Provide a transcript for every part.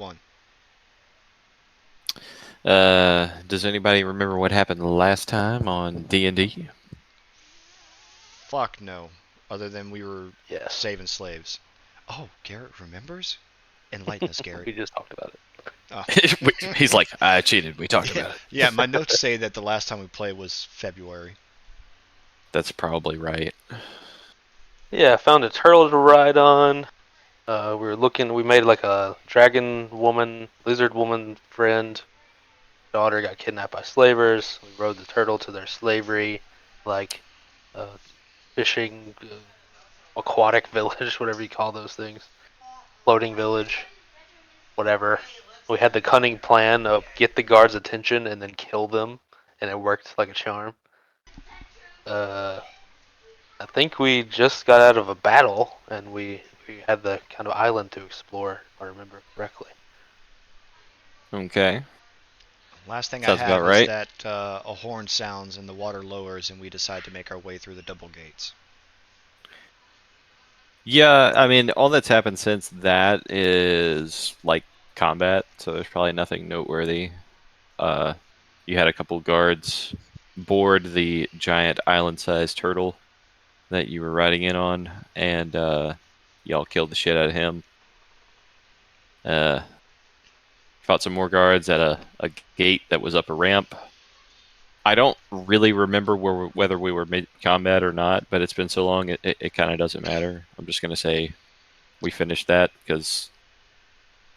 one. Does anybody remember what happened last time on D&D? Fuck no. Other than we were Yes. saving slaves. Oh, Garrett remembers? Enlighten us, Garrett. We just talked about it. Oh. He's like, I cheated. We talked Yeah, about it. yeah, my notes say that the last time we played was February. That's probably right. Yeah, I found a turtle to ride on. We made like a dragon woman, lizard woman friend. Daughter got kidnapped by slavers. We rode the turtle to their slavery, like fishing, aquatic village, whatever you call those things, floating village, whatever. We had the cunning plan of get the guards' attention and then kill them, and it worked like a charm. Uh, I think we just got out of a battle, and we had the kind of island to explore, if I remember correctly. Okay. Last thing I Sounds about have is right. that a horn sounds and the water lowers, and we decide to make our way through the double gates. Yeah, I mean, all that's happened since that is like combat, so there's probably nothing noteworthy. Uh, you had a couple guards board the giant island-sized turtle that you were riding in on, and y'all killed the shit out of him. Uh, Fought some more guards at a gate that was up a ramp. I don't really remember whether we were mid-combat or not, but it's been so long, it kind of doesn't matter. I'm just going to say we finished that because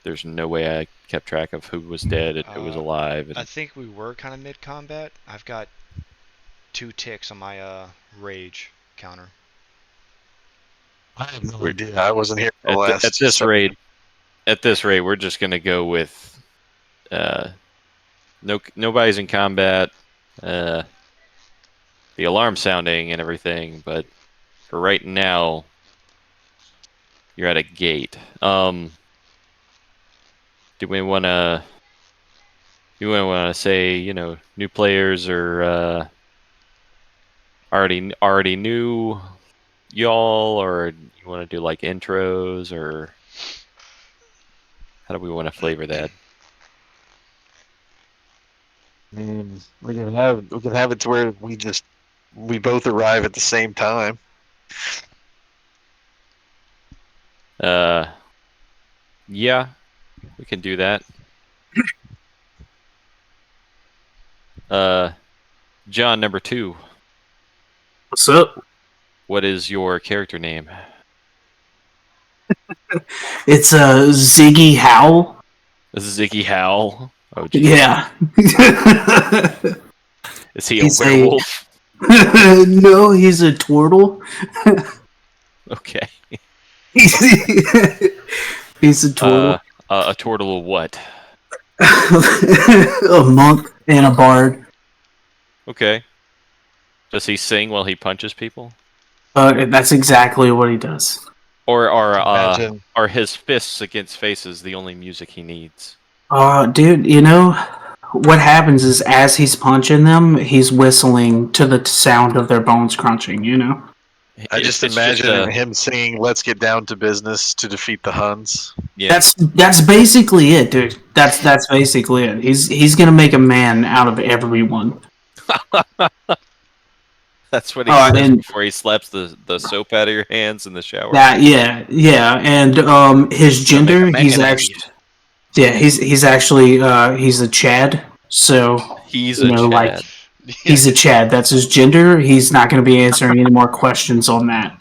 there's no way I kept track of who was dead and who was alive. I And think we were kind of mid combat. I've got 2 ticks on my rage counter. I have no we're, idea. I wasn't here for the at last. this rate, we're just going to go with nobody's in combat. The alarm sounding and everything, but for right now, you're at a gate. Do we want to? Do we want to say new players or already knew y'all, or you want to do like intros, or how do we want to flavor that? We can have it to where we both arrive at the same time. Yeah, we can do that. John number 2. What's up? What is your character name? It's Ziggy Howl. This is Ziggy Howl. Oh, geez. Yeah. Is he a He's werewolf? No, he's a turtle. Okay. He's a turtle. A turtle of what? A monk and a bard. Okay. Does he sing while he punches people? That's exactly what he does. Or Imagine. are his fists against faces the only music he needs? Dude, what happens is as he's punching them, he's whistling to the sound of their bones crunching, I just It's imagine him singing "Let's get down to business" to defeat the Huns. Yeah. That's basically it, dude. That's basically it. He's gonna make a man out of everyone. That's what he says before he slaps the soap out of your hands in the shower. Yeah, and his gender, he's actually he's a Chad. So he's a Chad. Like he's a Chad. That's his gender. He's not going to be answering any more questions on that.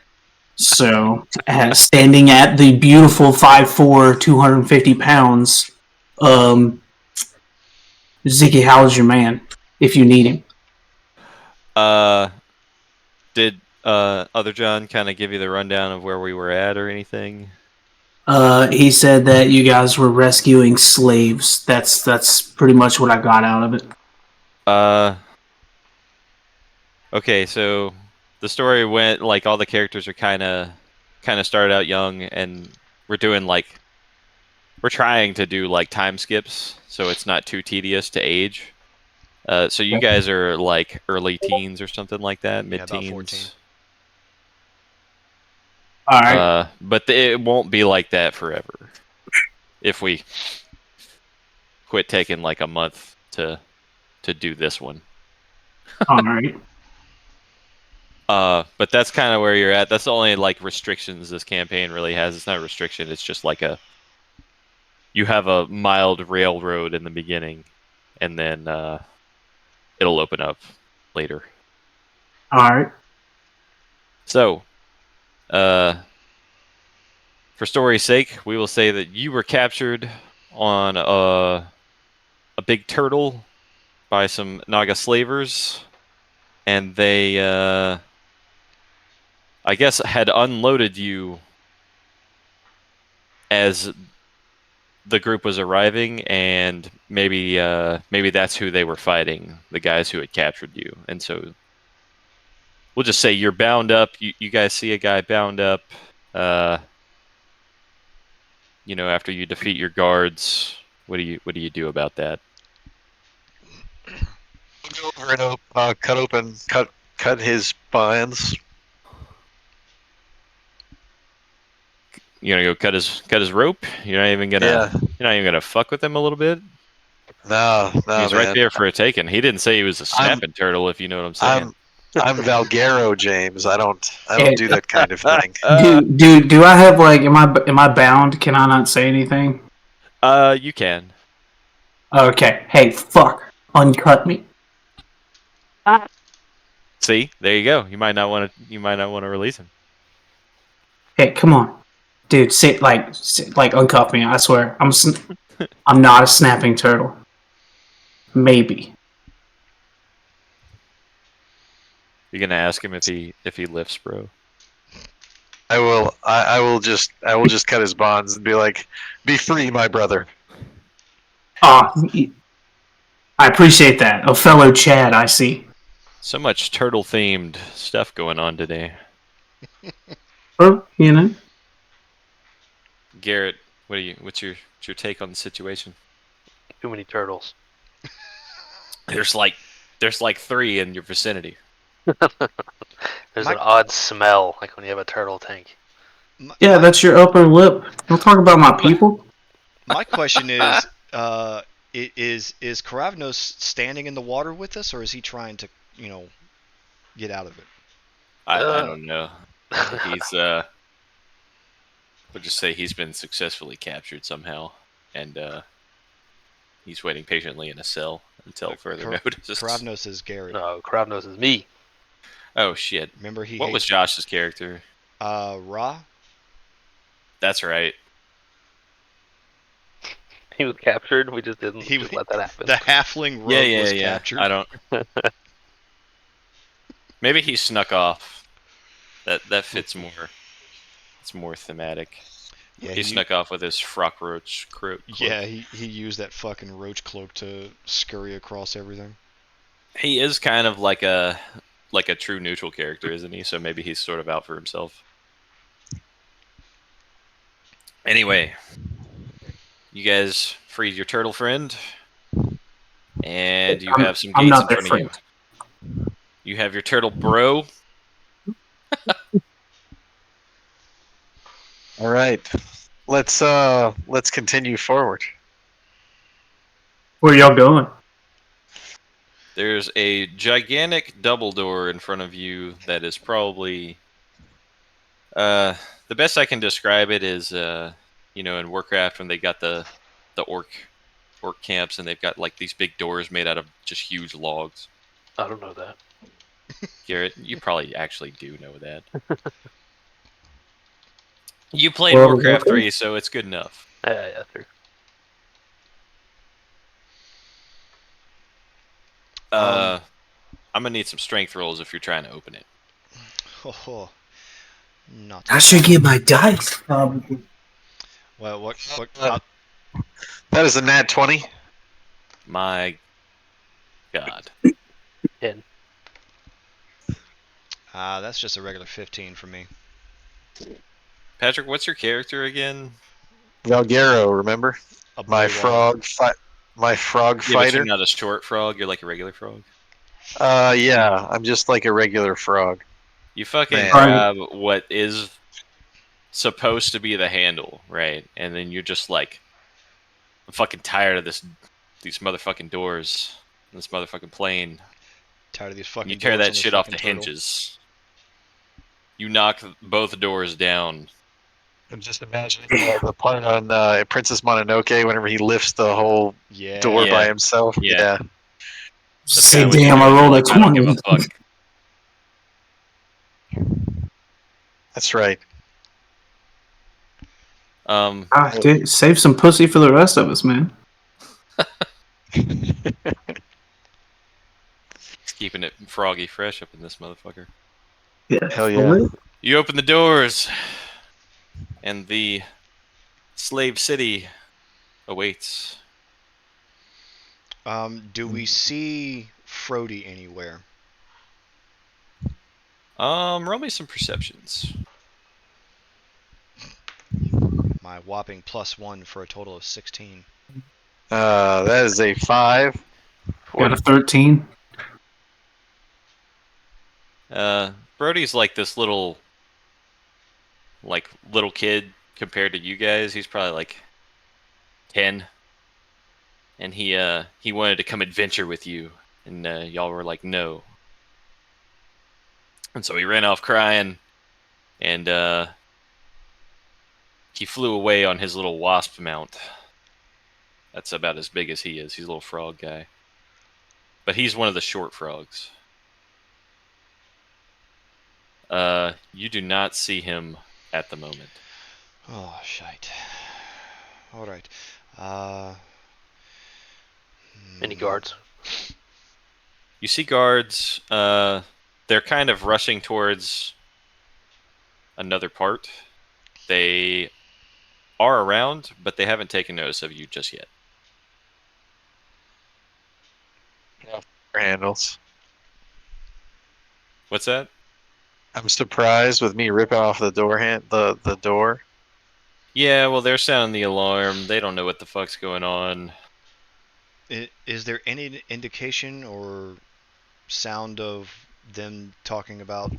So standing at the beautiful 5'4", 250 pounds, Ziggy Howell's your man if you need him. Did Other John kind of give you the rundown of where we were at or anything? He said that you guys were rescuing slaves. That's pretty much what I got out of it. Okay, so the story went like all the characters are kind of started out young, and we're trying to do like time skips so it's not too tedious to age. So you guys are like early teens or something like that, mid-teens. Yeah, about 14. All right. But it won't be like that forever. If we quit taking like a month to do this one. All right. But that's kind of where you're at. That's the only like restrictions this campaign really has. It's not a restriction. It's just like you have a mild railroad in the beginning, and then it'll open up later. All right. So, for story's sake, we will say that you were captured on a big turtle by some Naga slavers, and they, I guess, had unloaded you as the group was arriving, and maybe that's who they were fighting, the guys who had captured you. And so we'll just say you're bound up. You guys see a guy bound up. After you defeat your guards, what do you do about that? We'll go over and cut his bonds. You gonna go cut his rope? You're not even gonna fuck with him a little bit? No, He's man. right there for a taking. He didn't say he was a snapping turtle, if you know what I'm saying. I'm Valgaro, James. I don't do that kind of thing. Do I have like? Am I bound? Can I not say anything? You can. Okay. Hey, fuck! Uncut me. See, there you go. You might not want to release him. Hey, come on, dude. Sit like uncuff me. I swear, I'm not a snapping turtle. Maybe. You're gonna ask him if he lifts, bro. I will. I will just cut his bonds and be like, "Be free, my brother." I appreciate that. A fellow Chad, I see. So much turtle-themed stuff going on today. Well, Garrett, what's your take on the situation? Too many turtles. There's like 3 in your vicinity. There's an odd smell, like when you have a turtle tank. Yeah, that's your upper lip. Don't talk about my people. My question is, is Karavnos standing in the water with us, or is he trying to, get out of it? I don't know. He's we'll just say he's been successfully captured somehow, and he's waiting patiently in a cell until further notice. Karavnos is Gary. No, Karavnos is me. Oh shit! Remember what was Josh's character? Ra. That's right. He was captured. We just didn't let that happen. The halfling rogue was captured. I don't. Maybe he snuck off. That fits more. It's more thematic. Yeah, he snuck off with his frock roach cloak. Yeah, he used that fucking roach cloak to scurry across everything. He is kind of like a true neutral character, isn't he? So maybe he's sort of out for himself. Anyway, you guys freed your turtle friend, and you have some gates in front of you. You have your turtle bro. All right, let's continue forward. Where y'all going? There's a gigantic double door in front of you that is probably the best I can describe it is in Warcraft when they got the orc camps and they've got like these big doors made out of just huge logs. I don't know that. Garrett, you probably actually do know that. You played Warcraft 3, so it's good enough. Yeah, true. I'm gonna need some strength rolls if you're trying to open it. Not. I should get my dice. Well, what? That is a nat 20. My God. 10. That's just a regular 15 for me. Patrick, what's your character again? Valgaro, remember? My frog fighter. But you're not a short frog. You're like a regular frog. Yeah, I'm just like a regular frog. You fucking grab what is supposed to be the handle, right? And then you're just like, I'm fucking tired of this these motherfucking doors, this motherfucking plane. Tired of these And fucking you tear doors that on this shit off the fucking turtle. hinges. You knock both doors down. I'm just imagining the part on Princess Mononoke whenever he lifts the whole Yeah. door by Yeah. himself. Yeah. Yeah. That's Say, kinda what damn, you're I doing. You're rolled a like, I don't give a 20. fuck. That's right. Ah, dude, save some pussy for the rest of us, man. He's keeping it froggy fresh up in this motherfucker. Yeah. Hell yeah. You open the doors, and the slave city awaits. Do we see Frody anywhere? Roll me some perceptions. My whopping +1 for a total of 16. That is a 5. Got a 13. Brody's like this little kid compared to you guys. He's probably like 10, and he wanted to come adventure with you, and y'all were like no, and so he ran off crying, and he flew away on his little wasp mount. That's about as big as he is. He's a little frog guy, but he's one of the short frogs. You do not see him at the moment. Oh, shite. Alright. Any guards? You see guards. They're kind of rushing towards another part. They are around, but they haven't taken notice of you just yet. Handles. What's that? I'm surprised with me ripping off the door the door. Yeah, well, they're sounding the alarm. They don't know what the fuck's going on. Is there any indication or sound of them talking about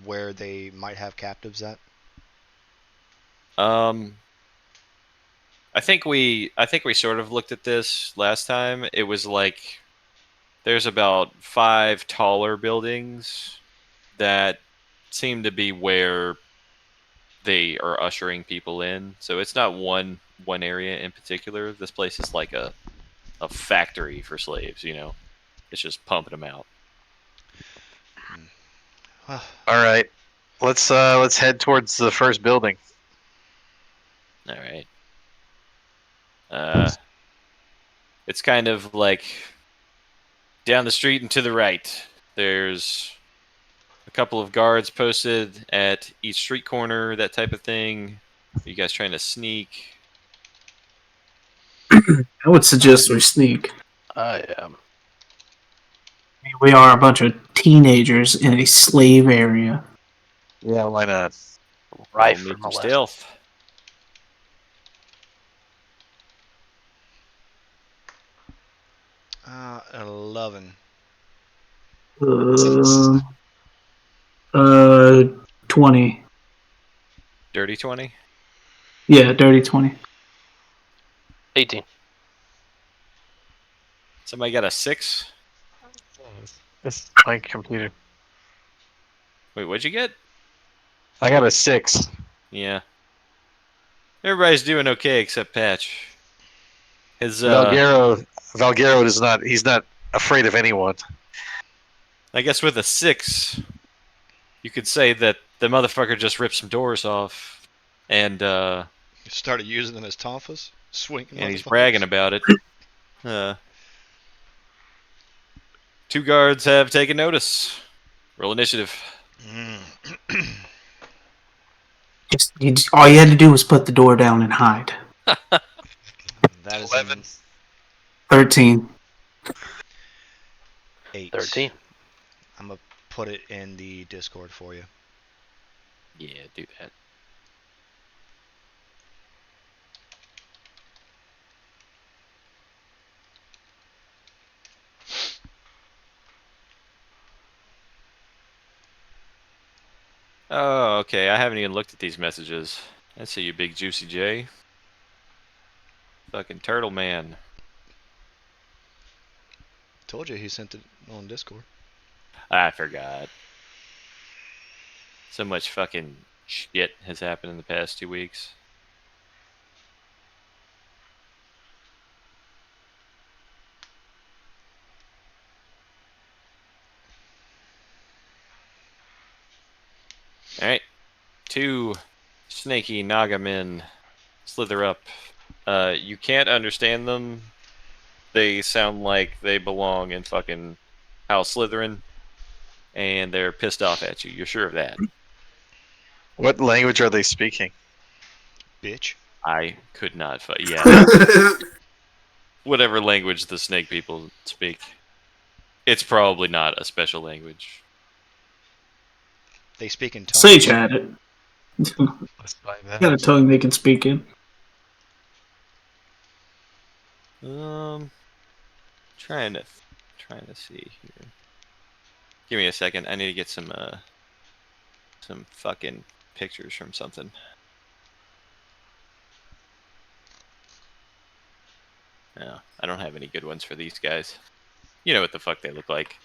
where they might have captives at? I think we sort of looked at this last time. It was like there's about 5 taller buildings that seem to be where they are ushering people in. So it's not one area in particular. This place is like a factory for slaves, you know. It's just pumping them out. All right. Let's head towards the first building. All right. It's kind of like down the street and to the right. There's a couple of guards posted at each street corner, that type of thing. Are you guys trying to sneak? I would suggest we sneak. I am. I mean, we are a bunch of teenagers in a slave area. Yeah, why not? Right Roll me from some the left. stealth. Uh, 11. Uh, 20. Dirty 20. Yeah, dirty 20. 18. Somebody got a 6. It's my computer. Wait, what'd you get? I got a 6. Yeah. Everybody's doing okay except Patch. His Valguero is not. He's not afraid of anyone. I guess with a 6, you could say that the motherfucker just ripped some doors off, and Started using them as tonfas? Swinging he's motherfuckers. bragging about it. 2 guards have taken notice. Roll initiative. All you had to do was put the door down and hide. That is 11. 13. 8. 13. I'm going to put it in the Discord for you. Yeah, do that. Oh, okay. I haven't even looked at these messages. I see you, big juicy J. Fucking turtle man. Told you he sent it on Discord. I forgot. So much fucking shit has happened in the past 2 weeks. Alright. 2 snaky Naga men slither up. You can't understand them. They sound like they belong in fucking House Slytherin, and they're pissed off at you. You're sure of that? What language are they speaking? Bitch. I could not. Yeah, whatever language the snake people speak, it's probably not a special language. They speak in tongues. Sage had it. Let's find that. Got a tongue they can speak in. Trying to see here. Give me a second. I need to get some fucking pictures from something. No, I don't have any good ones for these guys. You know what the fuck they look like.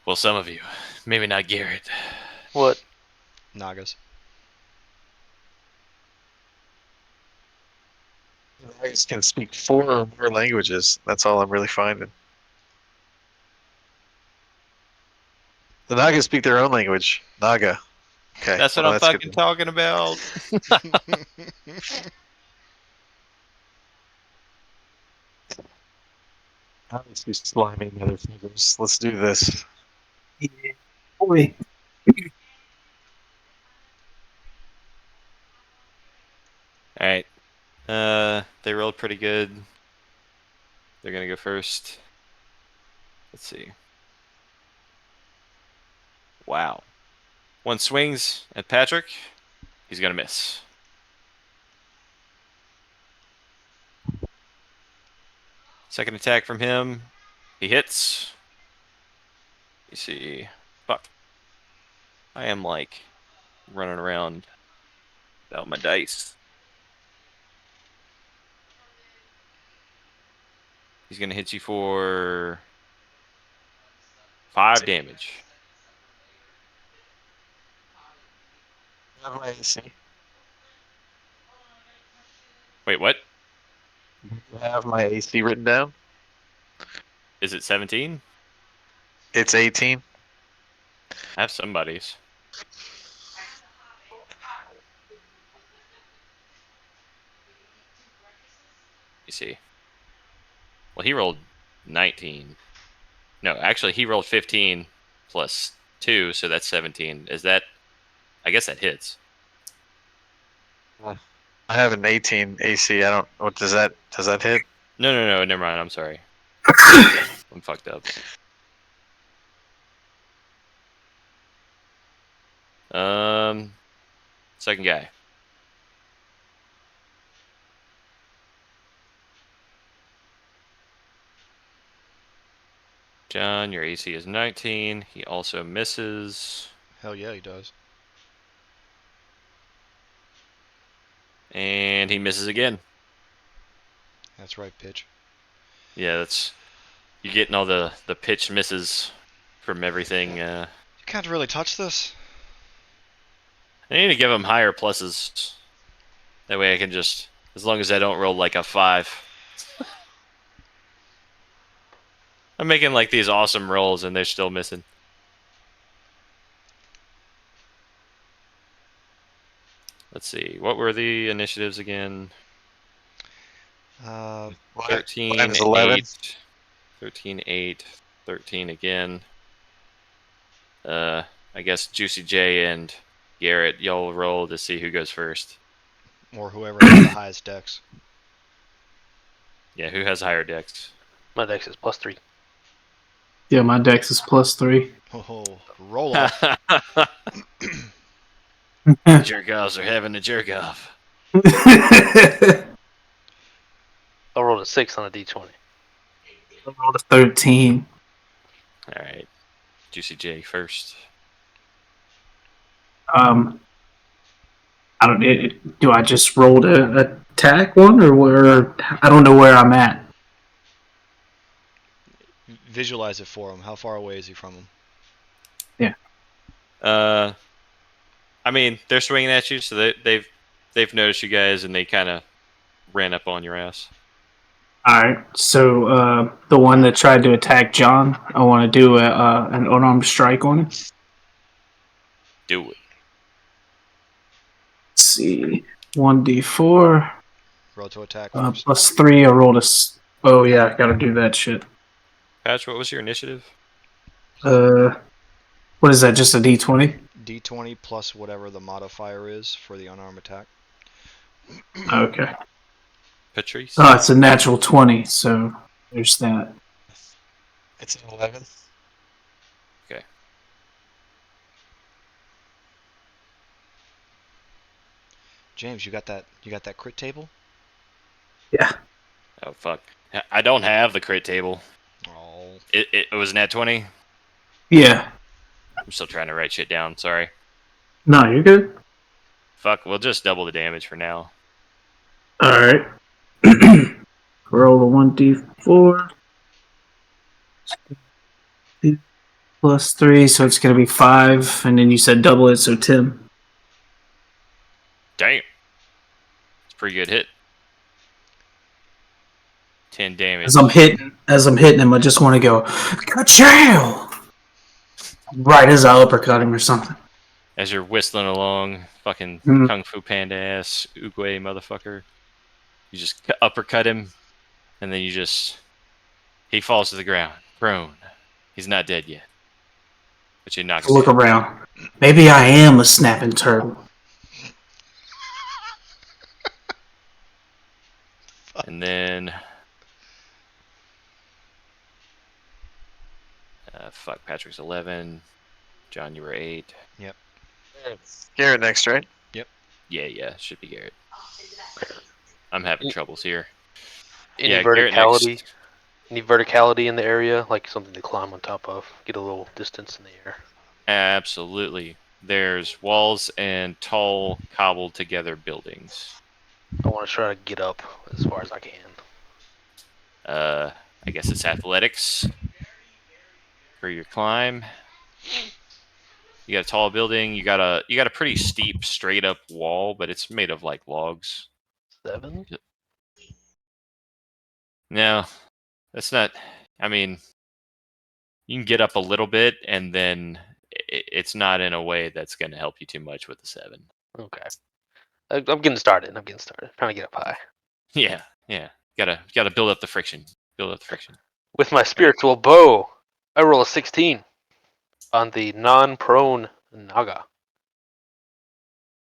Well, some of you. Maybe not Garrett. What? Nagas. The Nagas can speak 4 or more languages. That's all I'm really finding. The Nagas speak their own language. Naga. Okay. That's what well, I'm that's fucking good. talking about. Let's do slimy motherfuckers. Let's do this. Boy. Alright. They rolled pretty good. They're gonna go first. Let's see. Wow. One swings at Patrick. He's gonna miss. Second attack from him. He hits. You see. Fuck. I am like running around without my dice. He's gonna hit you for 5 damage. I have my AC. Wait, what? I have my AC written down. Is it 17? It's 18. I have somebody's. You see. Well, he rolled 19. No, actually, he rolled 15 plus 2, so that's 17. Is that... I guess that hits. I have an 18 AC. I don't. What does that hit? No, never mind. I'm sorry. I'm fucked up. Second guy. John, your AC is 19. He also misses. Hell yeah, he does. And he misses again. That's right, pitch. Yeah, that's... You're getting all the pitch misses from everything. You can't really touch this. I need to give him higher pluses. That way I can just... As long as I don't roll like a 5. I'm making like these awesome rolls and they're still missing. Let's see. What were the initiatives again? 13, Mine is 11. 8. 13, 8. 13 again. I guess Juicy J and Garrett, y'all roll to see who goes first. Or whoever has the highest dex. Yeah, who has higher decks? My dex is +3. Yeah, my dex is +3. Oh, roll off. Jerk offs are having a jerk off. I rolled a 6 on a d20. I rolled a 13. Alright. Juicy J first. I don't. Do I just roll to attack one, or where? I don't know where I'm at. visualize it for him. How far away is he from him? I mean, they're swinging at you, so they've noticed you guys, and they kind of ran up on your ass. All right. So the one that tried to attack John, I want to do an unarmed strike on him. Do it. Let's see, 1d4 Roll to attack first. plus 3. I rolled Oh yeah, I gotta do that shit. Patch, what was your initiative? What is that? Just a d20? D20 plus whatever the modifier is for the unarmed attack. Okay. Patrice? Oh, it's a natural 20. So there's that. It's an 11. James, you got that? You got that crit table? Yeah. Oh, fuck. I don't have the crit table. Oh. It was nat 20? Yeah. I'm still trying to write shit down, sorry. No, you're good. Fuck, we'll just double the damage for now. All right. Roll a 1d4 plus 3, so it's gonna be 5, and then you said double it, so 10. Damn. It's a pretty good hit. 10 damage. As I'm hitting him, I just want to go, ka-chow! Right as I uppercut him or something. As you're whistling along, fucking Mhm. Kung Fu Panda ass, Oogway motherfucker. You just uppercut him, and then he falls to the ground, prone. He's not dead yet. But you knock him Look down. around. Maybe I am a snapping turtle. And then... fuck, Patrick's 11. John, you were 8. Garrett next, right? Yeah, should be Garrett. I'm having troubles here. Any Yeah, Garrett verticality? next. Any verticality in the area, like something to climb on top of, get a little distance in the air. Absolutely. There's walls and tall, cobbled together buildings. I want to try to get up as far as I can. I guess it's athletics for your climb. You got a tall building. You got a pretty steep, straight up wall, but it's made of like logs. 7? No, that's not. I mean, you can get up a little bit, and then it's not in a way that's going to help you too much with the 7. Okay. I'm getting started. Trying to get up high. Yeah. Gotta build up the friction. With my spiritual bow, I roll a 16 on the non-prone Naga.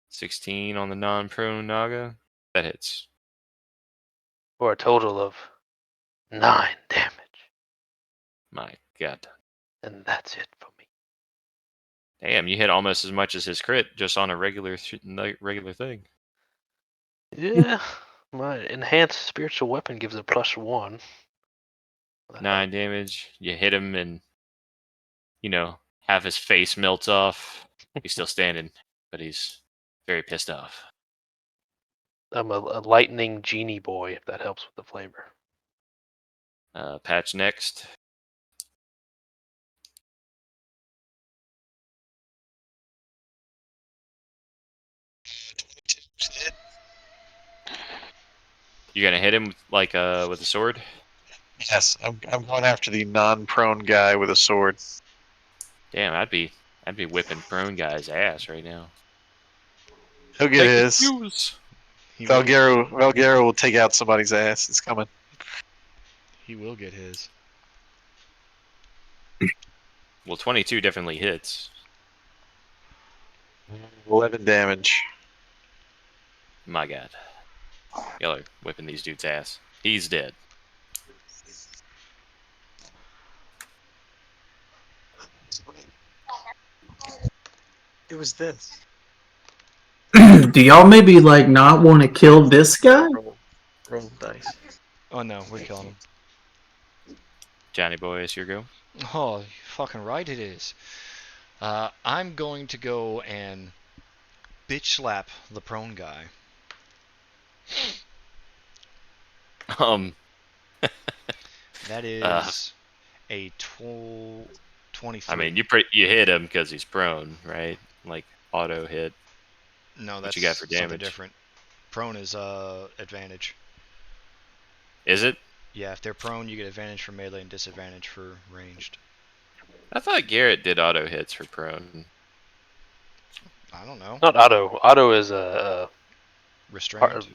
16 on the non-prone Naga. That hits. For a total of 9 damage. My God. And that's it for me. Damn, you hit almost as much as his crit just on a regular thing. Yeah. My enhanced spiritual weapon gives a +1. 9 damage. You hit him and, half his face melts off. He's still standing, but he's very pissed off. I'm a lightning genie boy, if that helps with the flavor. Patch next. You gonna hit him with a sword? Yes, I'm going after the non-prone guy with a sword. Damn, I'd be whipping prone guy's ass right now. He'll get his. He will, Valgero will take out somebody's ass. It's coming. he will get his. Well, 22 definitely hits. 11 damage. My God. Y'all are whipping these dudes' ass. He's dead. It was this. Do y'all maybe not want to kill this guy? Roll dice. Oh no, we're killing him. Johnny boy, it's your go. Oh, fucking right it is. I'm going to go and bitch slap the prone guy. That is a 23. I mean, you hit him because he's prone, right? Like auto hit. No, What that's you got for something damage? different. Prone is advantage. Is it? Yeah, if they're prone, you get advantage for melee and disadvantage for ranged. I thought Garrett did auto hits for prone. I don't know. Not auto. Auto is Restrained.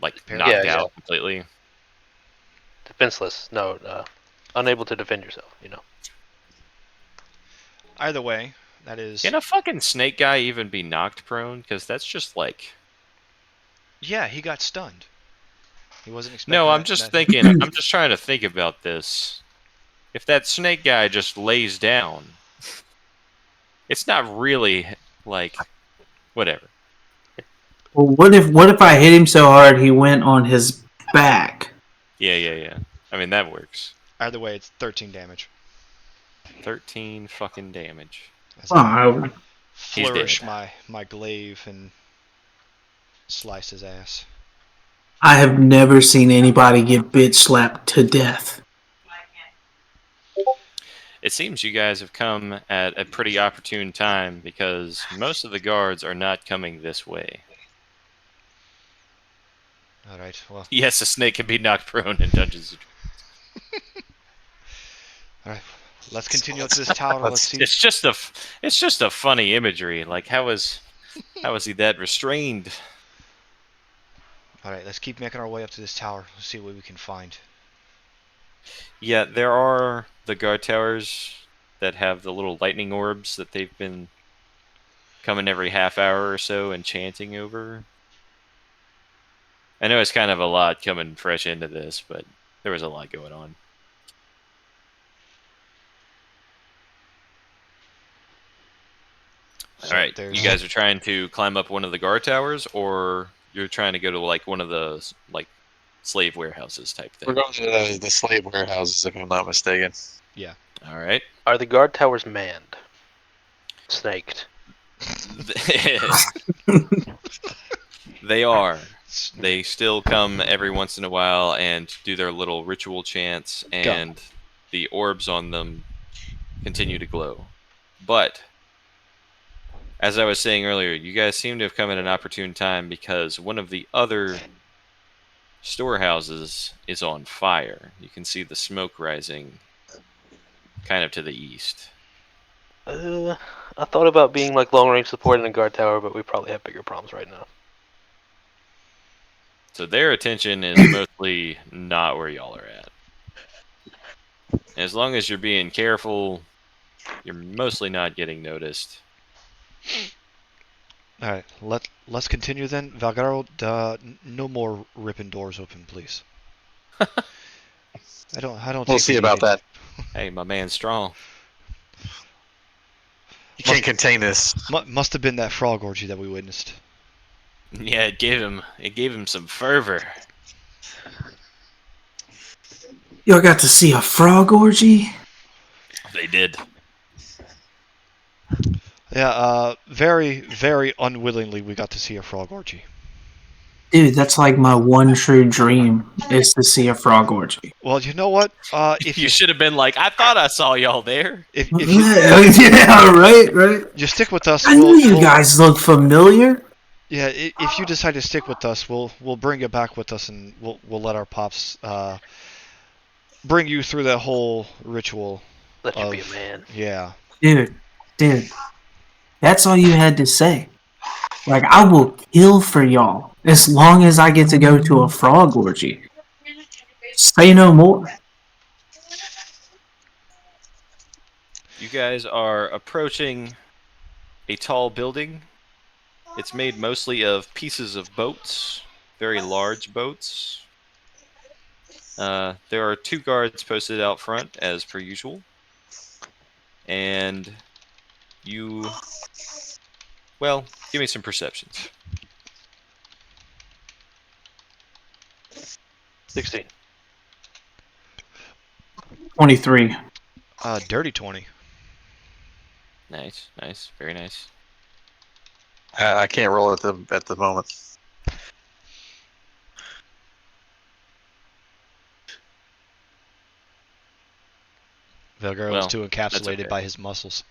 Like Paralyzed. knocked Yeah, out completely. defenseless. No, unable to defend yourself. You know. Either way, that is. Can a fucking snake guy even be knocked prone? Because that's just like. Yeah, he got stunned. He wasn't expecting. No, I'm that- just that- thinking. I'm just trying to think about this. If that snake guy just lays down, it's not really like whatever. Well, what if I hit him so hard he went on his back? Yeah. I mean that works. Either way, it's 13 damage. 13 fucking damage. As I Oh, He's flourish dead. my glaive and slice his ass. I have never seen anybody get bitch slapped to death. It seems you guys have come at a pretty opportune time because most of the guards are not coming this way. All right. Well, Yes, a snake can be knocked prone in Dungeons. all right. Let's continue up to this tower. Let's see. It's just a funny imagery. Like how is he that restrained? All right. Let's keep making our way up to this tower. Let's see what we can find. Yeah, there are the guard towers that have the little lightning orbs that they've been coming every half hour or so and chanting over. I know it's kind of a lot coming fresh into this, but there was a lot going on. So All right, there's- you guys are trying to climb up one of the guard towers, or you're trying to go to like one of the like slave warehouses type We're thing. going to the slave warehouses, if I'm not mistaken. All right. Are the guard towers manned? Snaked. They are. They still come every once in a while and do their little ritual chants, and the orbs on them continue to glow. But, as I was saying earlier, you guys seem to have come at an opportune time because one of the other storehouses is on fire. You can see the smoke rising kind of to the east. I thought about being like long range support in a guard tower, but we probably have bigger problems right now. So their attention is mostly not where y'all are at. As long as you're being careful, you're mostly not getting noticed. All right. Let's continue then. Valgaro, no more ripping doors open, please. I don't. We'll think see we about need that. Hey, my man's strong. You can't contain this. Must have been that frog orgy that we witnessed. Yeah, it gave him some fervor. Y'all got to see a frog orgy? They did. Yeah. Very, very unwillingly, we got to see a frog orgy. Dude, that's like my one true dream is to see a frog orgy. Well, you know what? If You should have been like, I thought I saw y'all there. if you Yeah, right. you stick with us, I knew you guys look familiar. Yeah, if you decide to stick with us, we'll bring you back with us, and we'll let our pops bring you through that whole ritual. Let you be a Of- man. Yeah. Dude, that's all you had to say. Like, I will kill for y'all as long as I get to go to a frog orgy. Say no more. You guys are approaching a tall building. It's made mostly of pieces of boats, very large boats. There are 2 guards posted out front, as per usual. And you... Well, give me some perceptions. 16. 23. Dirty 20. Nice, very nice. I can't roll at the moment. Velgaro Well, is too encapsulated okay. by his muscles.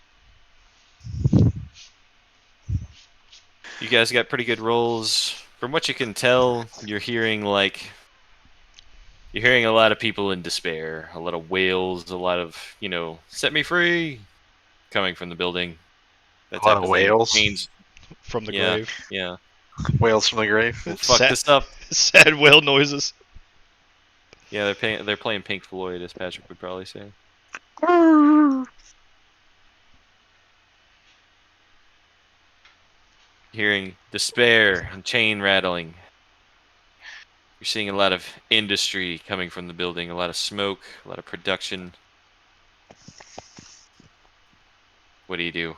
You guys got pretty good rolls. From what you can tell, you're hearing a lot of people in despair, a lot of wails, a lot of, set me free coming from the building. That A lot type of of thing. wails? Chains, From the yeah, grave. yeah. Whales from the grave. We'll fuck Sad- this up. Sad whale noises. Yeah, they're playing Pink Floyd, as Patrick would probably say. Hearing despair and chain rattling. You're seeing a lot of industry coming from the building, a lot of smoke, a lot of production. What do you do?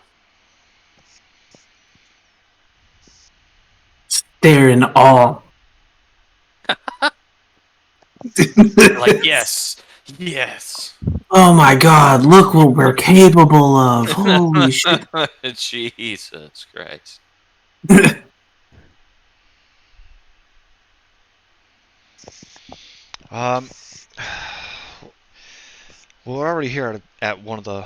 They're in awe. Like, yes, yes. Oh my god, look what we're capable of. Holy shit. Jesus Christ. Um, well, we're already here at one of the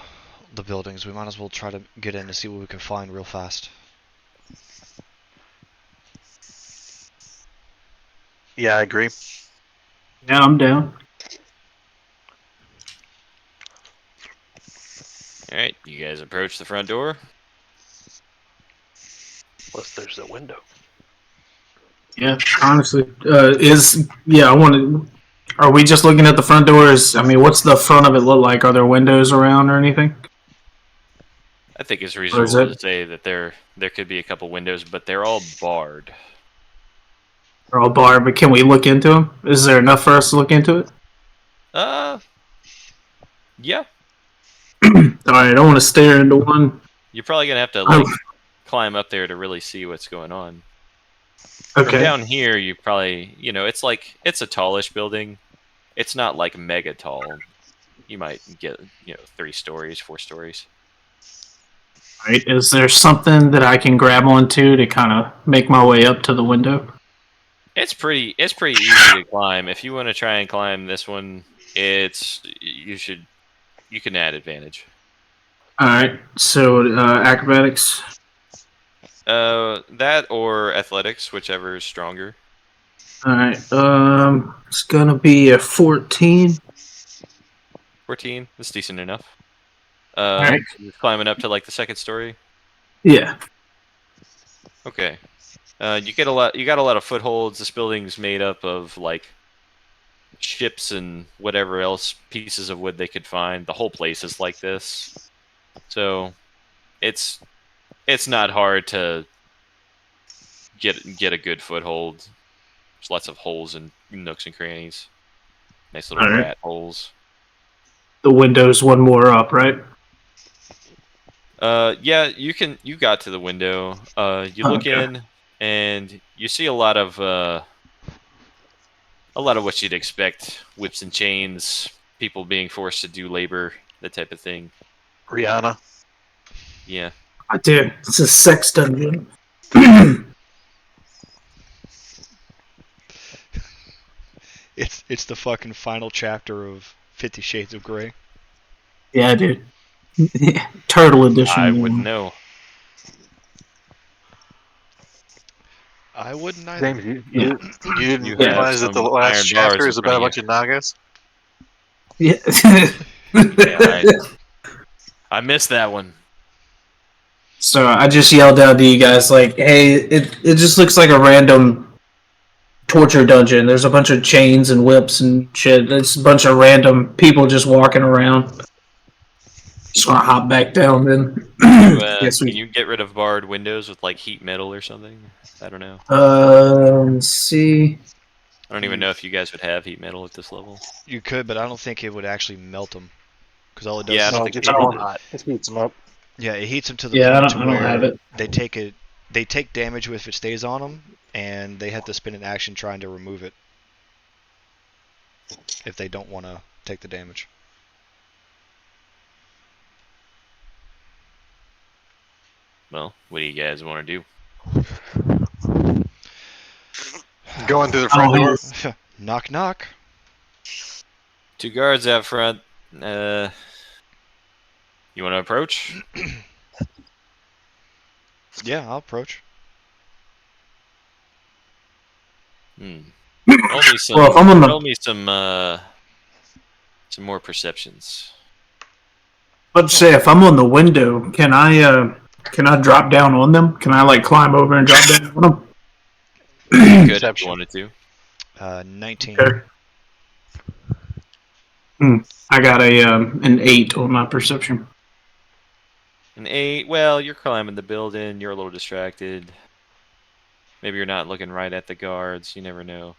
buildings. We might as well try to get in to see what we can find real fast. Yeah, I agree. Yeah, I'm down. Alright, you guys approach the front door. Plus, there's a window. Yeah, honestly. I want to. Are we just looking at the front doors? I mean, what's the front of it look like? Are there windows around or anything? I think it's Or reasonable is it- to say that there could be a couple windows, but they're all barred. They're all barred, but can we look into them? Is there enough for us to look into it? Yeah. Alright, I don't want to stare into one. You're probably gonna have to Oh. climb up there to really see what's going on. From Okay. down here, you probably, it's a tallish building. It's not like mega tall. You might get, 3 stories, 4 stories. Right. Is there something that I can grab onto to kind of make my way up to the window? It's pretty easy to climb. If you want to try and climb this one, you can add advantage. Alright, so acrobatics. That or athletics, whichever is stronger. Alright, it's gonna be a 14. 14, that's decent enough. Alright. You're climbing up to like the second story. Yeah. Okay. You got a lot of footholds. This building's made up of like ships and whatever else pieces of wood they could find. The whole place is like this. So it's not hard to get a good foothold. There's lots of holes and nooks and crannies. Nice little Alright. rat holes. The window's one more up, right? Yeah, you got to the window. You look Okay. in and you see a lot of what you'd expect: whips and chains, people being forced to do labor, that type of thing. Rihanna. Yeah. I did. It's a sex dungeon. It's the fucking final chapter of 50 Shades of Grey. Yeah, dude. Turtle edition. I wouldn't know. I wouldn't either. James, you Yeah. didn't You have realize that the some last iron chapter bars is in about a front bunch of of Nagas? Yeah. Yeah, I missed that one. So I just yelled out to you guys, like, hey, it just looks like a random torture dungeon. There's a bunch of chains and whips and shit. It's a bunch of random people just walking around. Just want to hop back down then. Yes, Can you get rid of barred windows with like heat metal or something? I don't know. Let's see. I don't even know if you guys would have heat metal at this level. You could, but I don't think it would actually melt them. Because all it does Yeah, I is don't No, think it it's gets all real hot. It heats them up. yeah, it heats them to the Yeah, I point don't to where have it. they take damage if it stays on them, and they have to spend an action trying to remove it if they don't want to take the damage. Well, what do you guys want to do? Going through the front Oh, door. Knock knock. 2 guards out front. You want to approach? Yeah, I'll approach. Hmm. Roll me some. Well, if I'm on the, Roll me some more perceptions. let's say if I'm on the window, can I drop down on them? Can I like climb over and drop down on them? You could if you Perception. wanted to. 19. Okay. I got an 8 on my perception. An 8. Well, you're climbing the building. You're a little distracted. Maybe you're not looking right at the guards. You never know.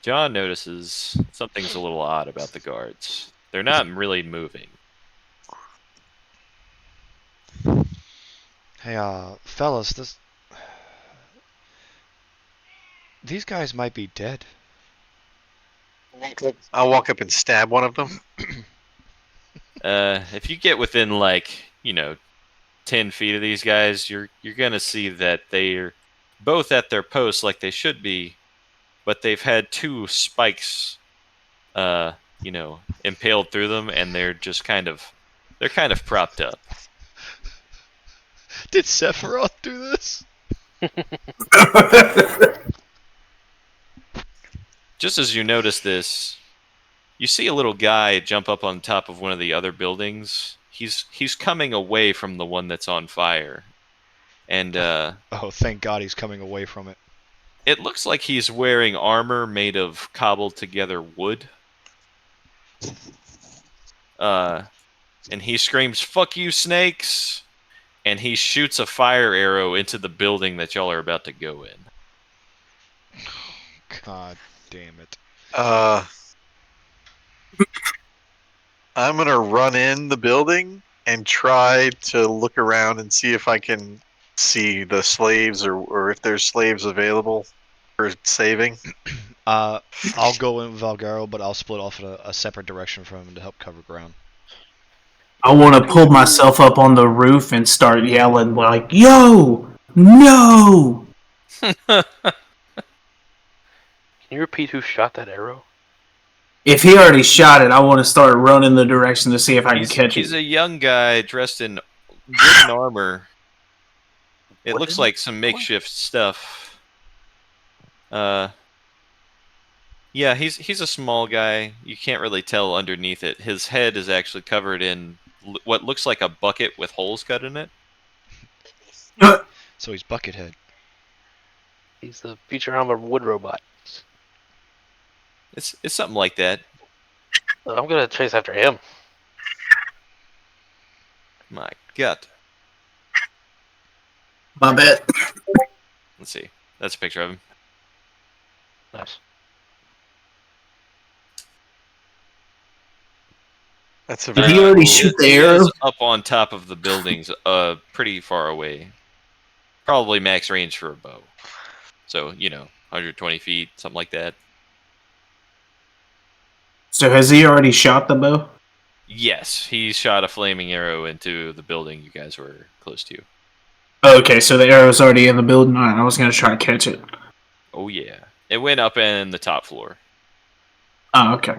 John notices something's a little odd about the guards. They're not really moving. Hey, fellas, these guys might be dead. I'll walk up and stab one of them. If you get within like 10 feet of these guys, you're gonna see that they're both at their posts like they should be, but they've had 2 spikes, impaled through them, and they're kind of propped up. Did Sephiroth do this? Just as you notice this, you see a little guy jump up on top of one of the other buildings. He's coming away from the one that's on fire, and Oh, thank God he's coming away from it. it looks like he's wearing armor made of cobbled together wood. And he screams, "Fuck you, snakes!" And he shoots a fire arrow into the building that y'all are about to go in. God damn it. I'm gonna run in the building and try to look around and see if I can see the slaves or if there's slaves available for saving. I'll go in with Valgaro, but I'll split off in a separate direction from him to help cover ground. I want to pull myself up on the roof and start yelling like, "Yo, no!" Can you repeat who shot that arrow? If he already shot it, I want to start running the direction to see if I can catch He's it. a young guy dressed in wooden armor. It looks Wooden? like some makeshift stuff. Yeah, he's a small guy. You can't really tell underneath it. His head is actually covered in what looks like a bucket with holes cut in it. So he's Buckethead. He's the Futurama wood robot. It's something like that. I'm gonna chase after him. My God. My bad. Let's see. That's a picture of him. Nice. That's a Did very he already cool- shoot the He arrow? is up on top of the buildings, pretty far away. Probably max range for a bow. So 120 feet, something like that. So has he already shot the bow? Yes, he shot a flaming arrow into the building you guys were close to. Okay, so the arrow's already in the building. All right, I was gonna try to catch it. Oh yeah, it went up in the top floor. Oh, okay.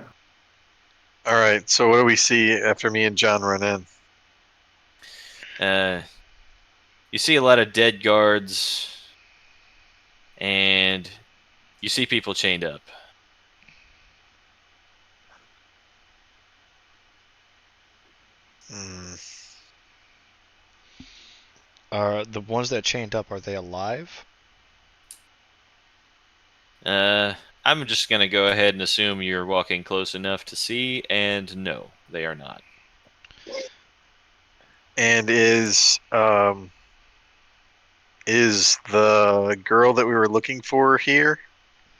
All right, so what do we see after me and John run in? You see a lot of dead guards, and you see people chained up. Hmm. Are the ones that chained up, are they alive? I'm just gonna go ahead and assume you're walking close enough to see, and no, they are not. And is the girl that we were looking for here?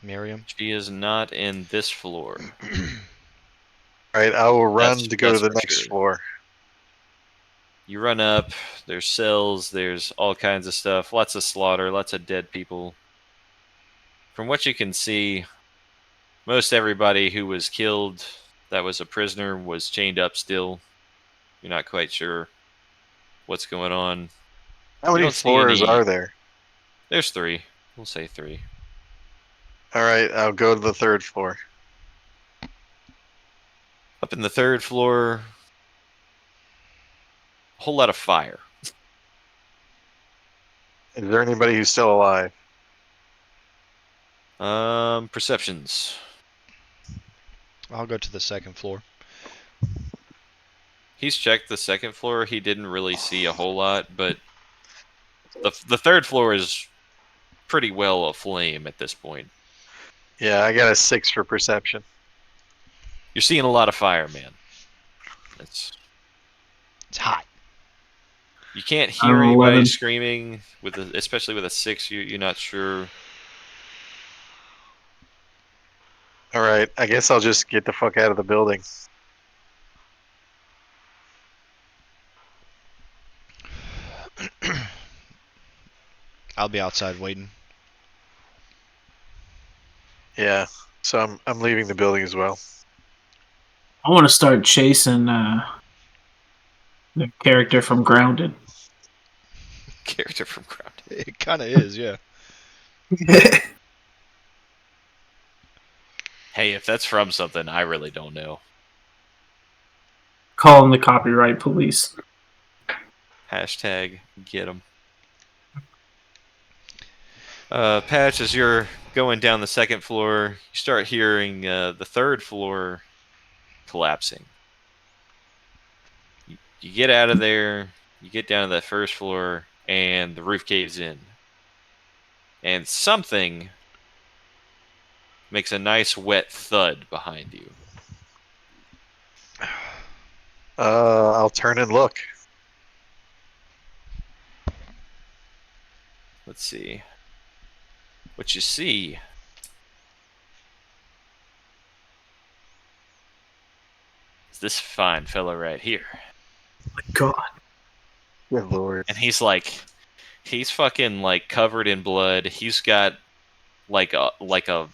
Miriam? She is not in this floor. All right, I will run That's- to go to that's the for next sure. floor. You run up, there's cells, there's all kinds of stuff, lots of slaughter, lots of dead people. From what you can see, most everybody who was killed that was a prisoner was chained up still. You're not quite sure what's going on. How You many don't see floors any- are there? There's 3. We'll say 3. All right, I'll go to the third floor. Up in the 3rd floor, whole lot of fire. Is there anybody who's still alive? Perceptions. I'll go to the second floor. He's checked the second floor. He didn't really see a whole lot, but the third floor is pretty well aflame at this point. Yeah, I got a 6 for perception. You're seeing a lot of fire, man. It's hot. You can't I'm hear anybody 11. screaming especially with a 6. You're not sure. All right, I guess I'll just get the fuck out of the building. I'll be outside waiting. Yeah, so I'm leaving the building as well. I want to start chasing the character from Grounded. Character from Grounded. It kind of is, yeah. Hey, if that's from something, I really don't know. Calling the copyright police. Hashtag get 'em. Patch, as you're going down the second floor, you start hearing the third floor collapsing. You get out of there, you get down to that first floor, and the roof caves in. And something makes a nice wet thud behind you. I'll turn and look. Let's see. What you see is this fine fellow right here. God. Good lord. And he's fucking like covered in blood. He's got like a what you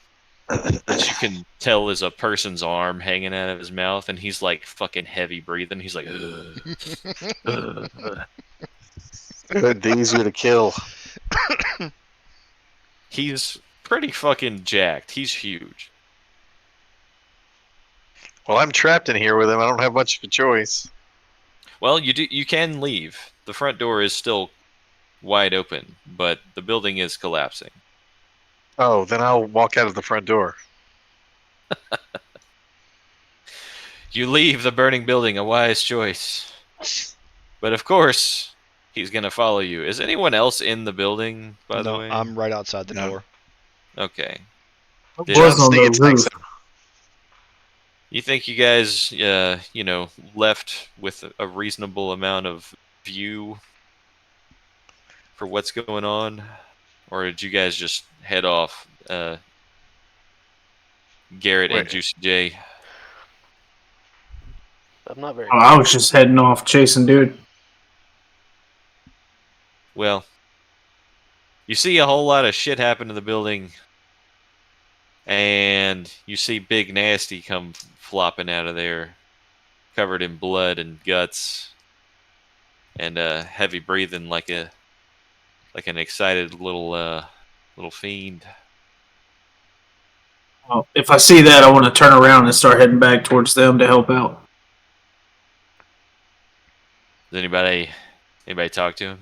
can tell is a person's arm hanging out of his mouth, and he's like fucking heavy breathing. He's like, Good, the easier to kill. he's pretty fucking jacked. He's huge. Well, I'm trapped in here with him. I don't have much of a choice. Well, you can leave. The front door is still wide open, but the building is collapsing. Oh, then I'll walk out of the front door. You leave the burning building, a wise choice. But of course, he's gonna follow you. Is anyone else in the building, by the No, way? I'm right outside the No. door. Okay. Was John on sneak the attacks roof. him. You think you guys, left with a reasonable amount of view for what's going on? Or did you guys just head off, Garrett and Wait. Juicy J? I'm not very. Oh, I was just heading off chasing dude. Well, you see a whole lot of shit happen to the building, and you see Big Nasty come flopping out of there, covered in blood and guts, and heavy breathing like an excited little fiend. Well, if I see that, I want to turn around and start heading back towards them to help out. Does anybody talk to him?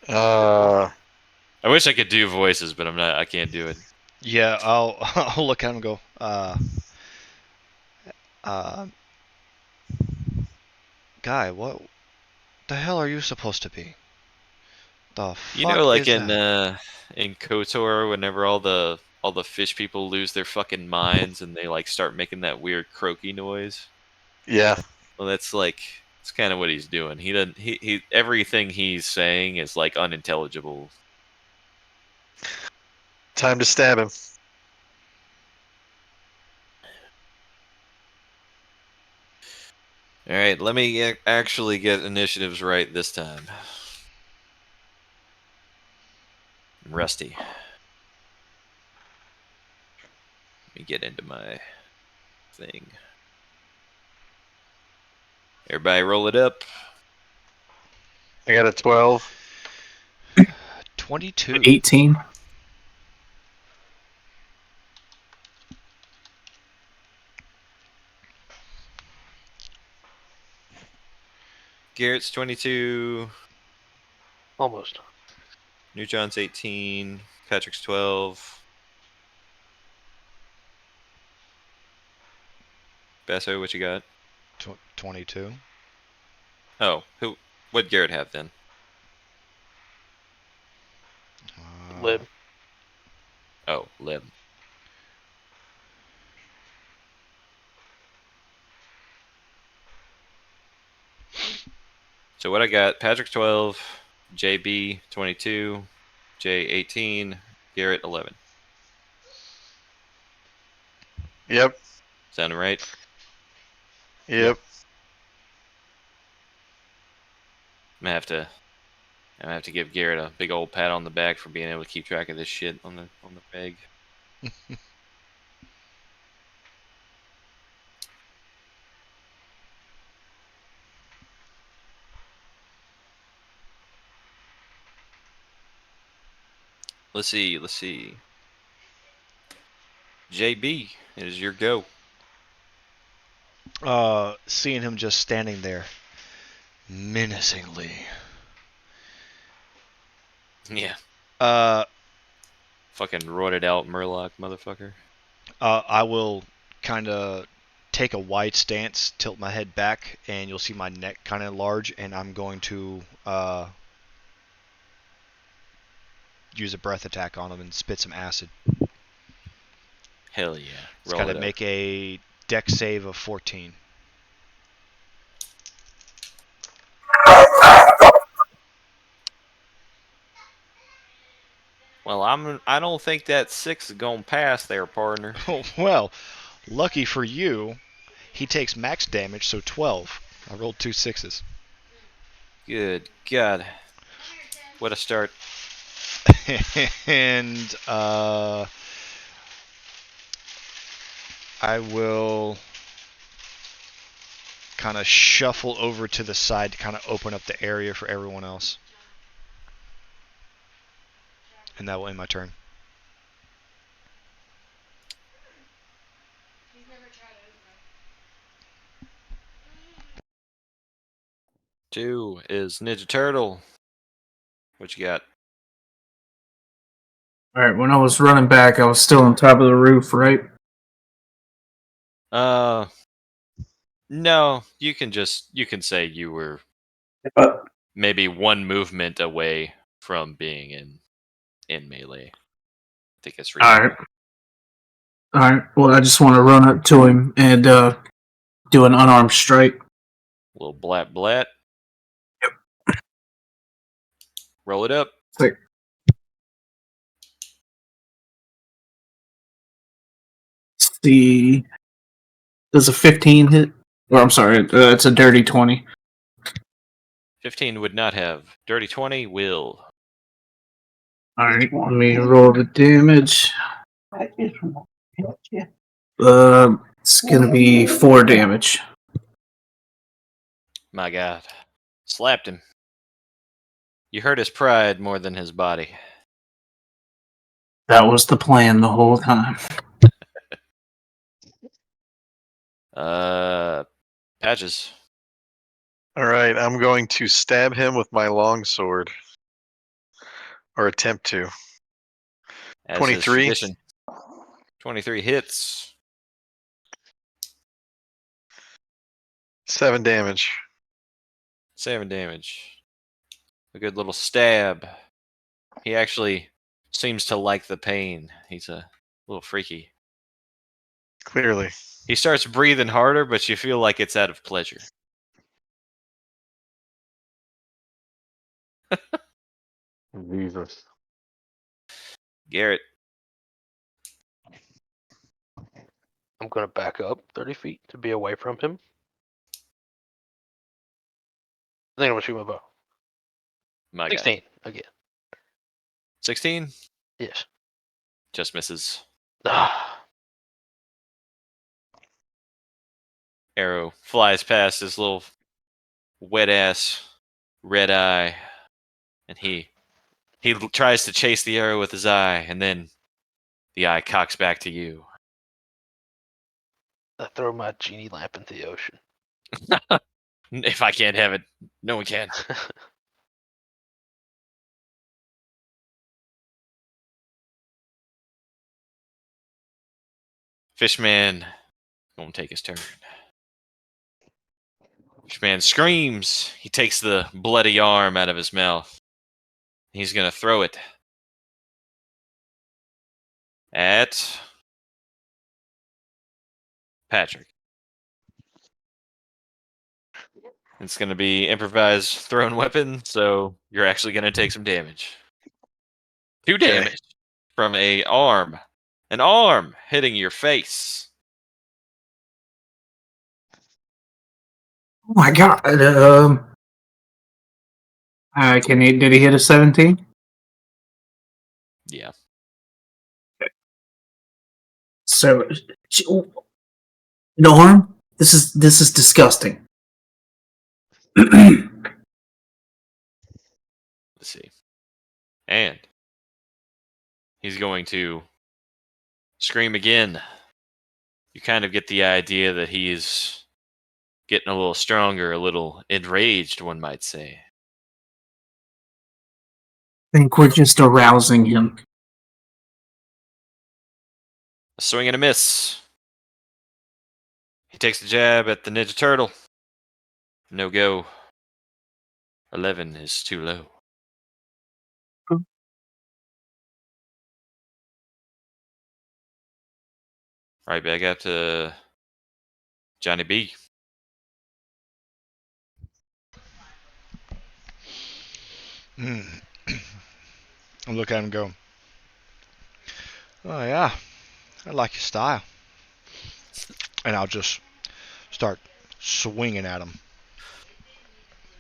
Uh, I wish I could do voices, but I can't do it. Yeah, I'll look at him and go, guy, what the hell are you supposed to be? The fuck You know, like is in that? in KOTOR, whenever all the fish people lose their fucking minds and they like start making that weird croaky noise. yeah. Well, it's kind of what he's doing. He doesn't. He everything he's saying is like unintelligible. Time to stab him. All right, let me actually get initiatives right this time. I'm rusty. Let me get into my thing. Everybody roll it up. I got a 12. 22. 18. Garrett's 22. Almost. Newjohn's 18. Patrick's 12. Basso, what you got? 22. Oh, what'd Garrett have then? Lib. Oh, Lib. So what I got, Patrick 12, JB 22, J 18, Garrett 11. Yep. Sound right? Yep. I'm gonna have to give Garrett a big old pat on the back for being able to keep track of this shit on the reg. Let's see. JB, it is your go. Seeing him just standing there menacingly. Yeah. Fucking roided out Murloc motherfucker. I will kind of take a wide stance, tilt my head back, and you'll see my neck kind of large, and I'm going to use a breath attack on him and spit some acid. Hell yeah. It's got to make a dex save of 14. Well, I don't think that 6 is gonna pass there, partner. Well, lucky for you, he takes max damage, so 12. I rolled 2 6s. Good God. What a start. And I will kind of shuffle over to the side to kind of open up the area for everyone else. And that will end my turn. Two is Ninja Turtle. What you got? All right, when I was running back, I was still on top of the roof, right? No, you can say you were maybe one movement away from being in melee. I think it's reasonable. All right. Well, I just want to run up to him and do an unarmed strike. A little blat. Yep. Roll it up. Like, does a 15 hit? Or I'm sorry, it's a dirty 20. 15 would not have. Dirty 20 will. All right, let me roll the damage. It's gonna be 4 damage. My God. Slapped him. You hurt his pride more than his body. That was the plan the whole time. Patches. All right, I'm going to stab him with my longsword, or attempt to. As 23. 23 hits. 7 damage. 7 damage. A good little stab. He actually seems to like the pain. He's a little freaky. Clearly. He starts breathing harder, but you feel like it's out of pleasure. Jesus. Garrett. I'm going to back up 30 feet to be away from him. I think I'm going to shoot my bow. My 16 again. 16? Yes. Just misses. Arrow flies past his little wet ass red eye, and he tries to chase the arrow with his eye, and then the eye cocks back to you. I throw my genie lamp into the ocean. If I can't have it, no one can. Fishman gonna take his turn. Fishman screams. He takes the bloody arm out of his mouth. He's gonna throw it at Patrick. It's gonna be improvised thrown weapon, so you're actually gonna take some damage. 2 Okay. damage from a arm. An arm hitting your face. Oh my god. Did he hit a 17? Yeah. So, Norm, this is disgusting. Let's see. And he's going to scream again. You kind of get the idea that he's getting a little stronger, a little enraged, one might say. I think we're just arousing him. A swing and a miss. He takes the jab at the Ninja Turtle. No go. 11 is too low. Right back up to Johnny B. I look at him and go, oh yeah, I like your style. And I'll just start swinging at him.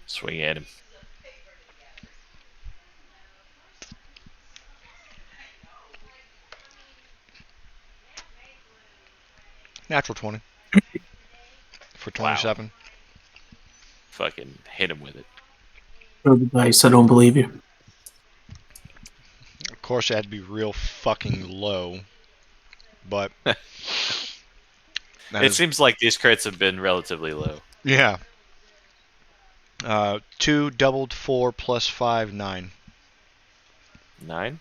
Swing at him. Natural 20 for 27. Fucking hit him with it. Throw the dice, I don't believe you. Of course, it had to be real fucking low. But It seems like these crits have been relatively low. yeah. 2 doubled 4 plus 5, 9. 9?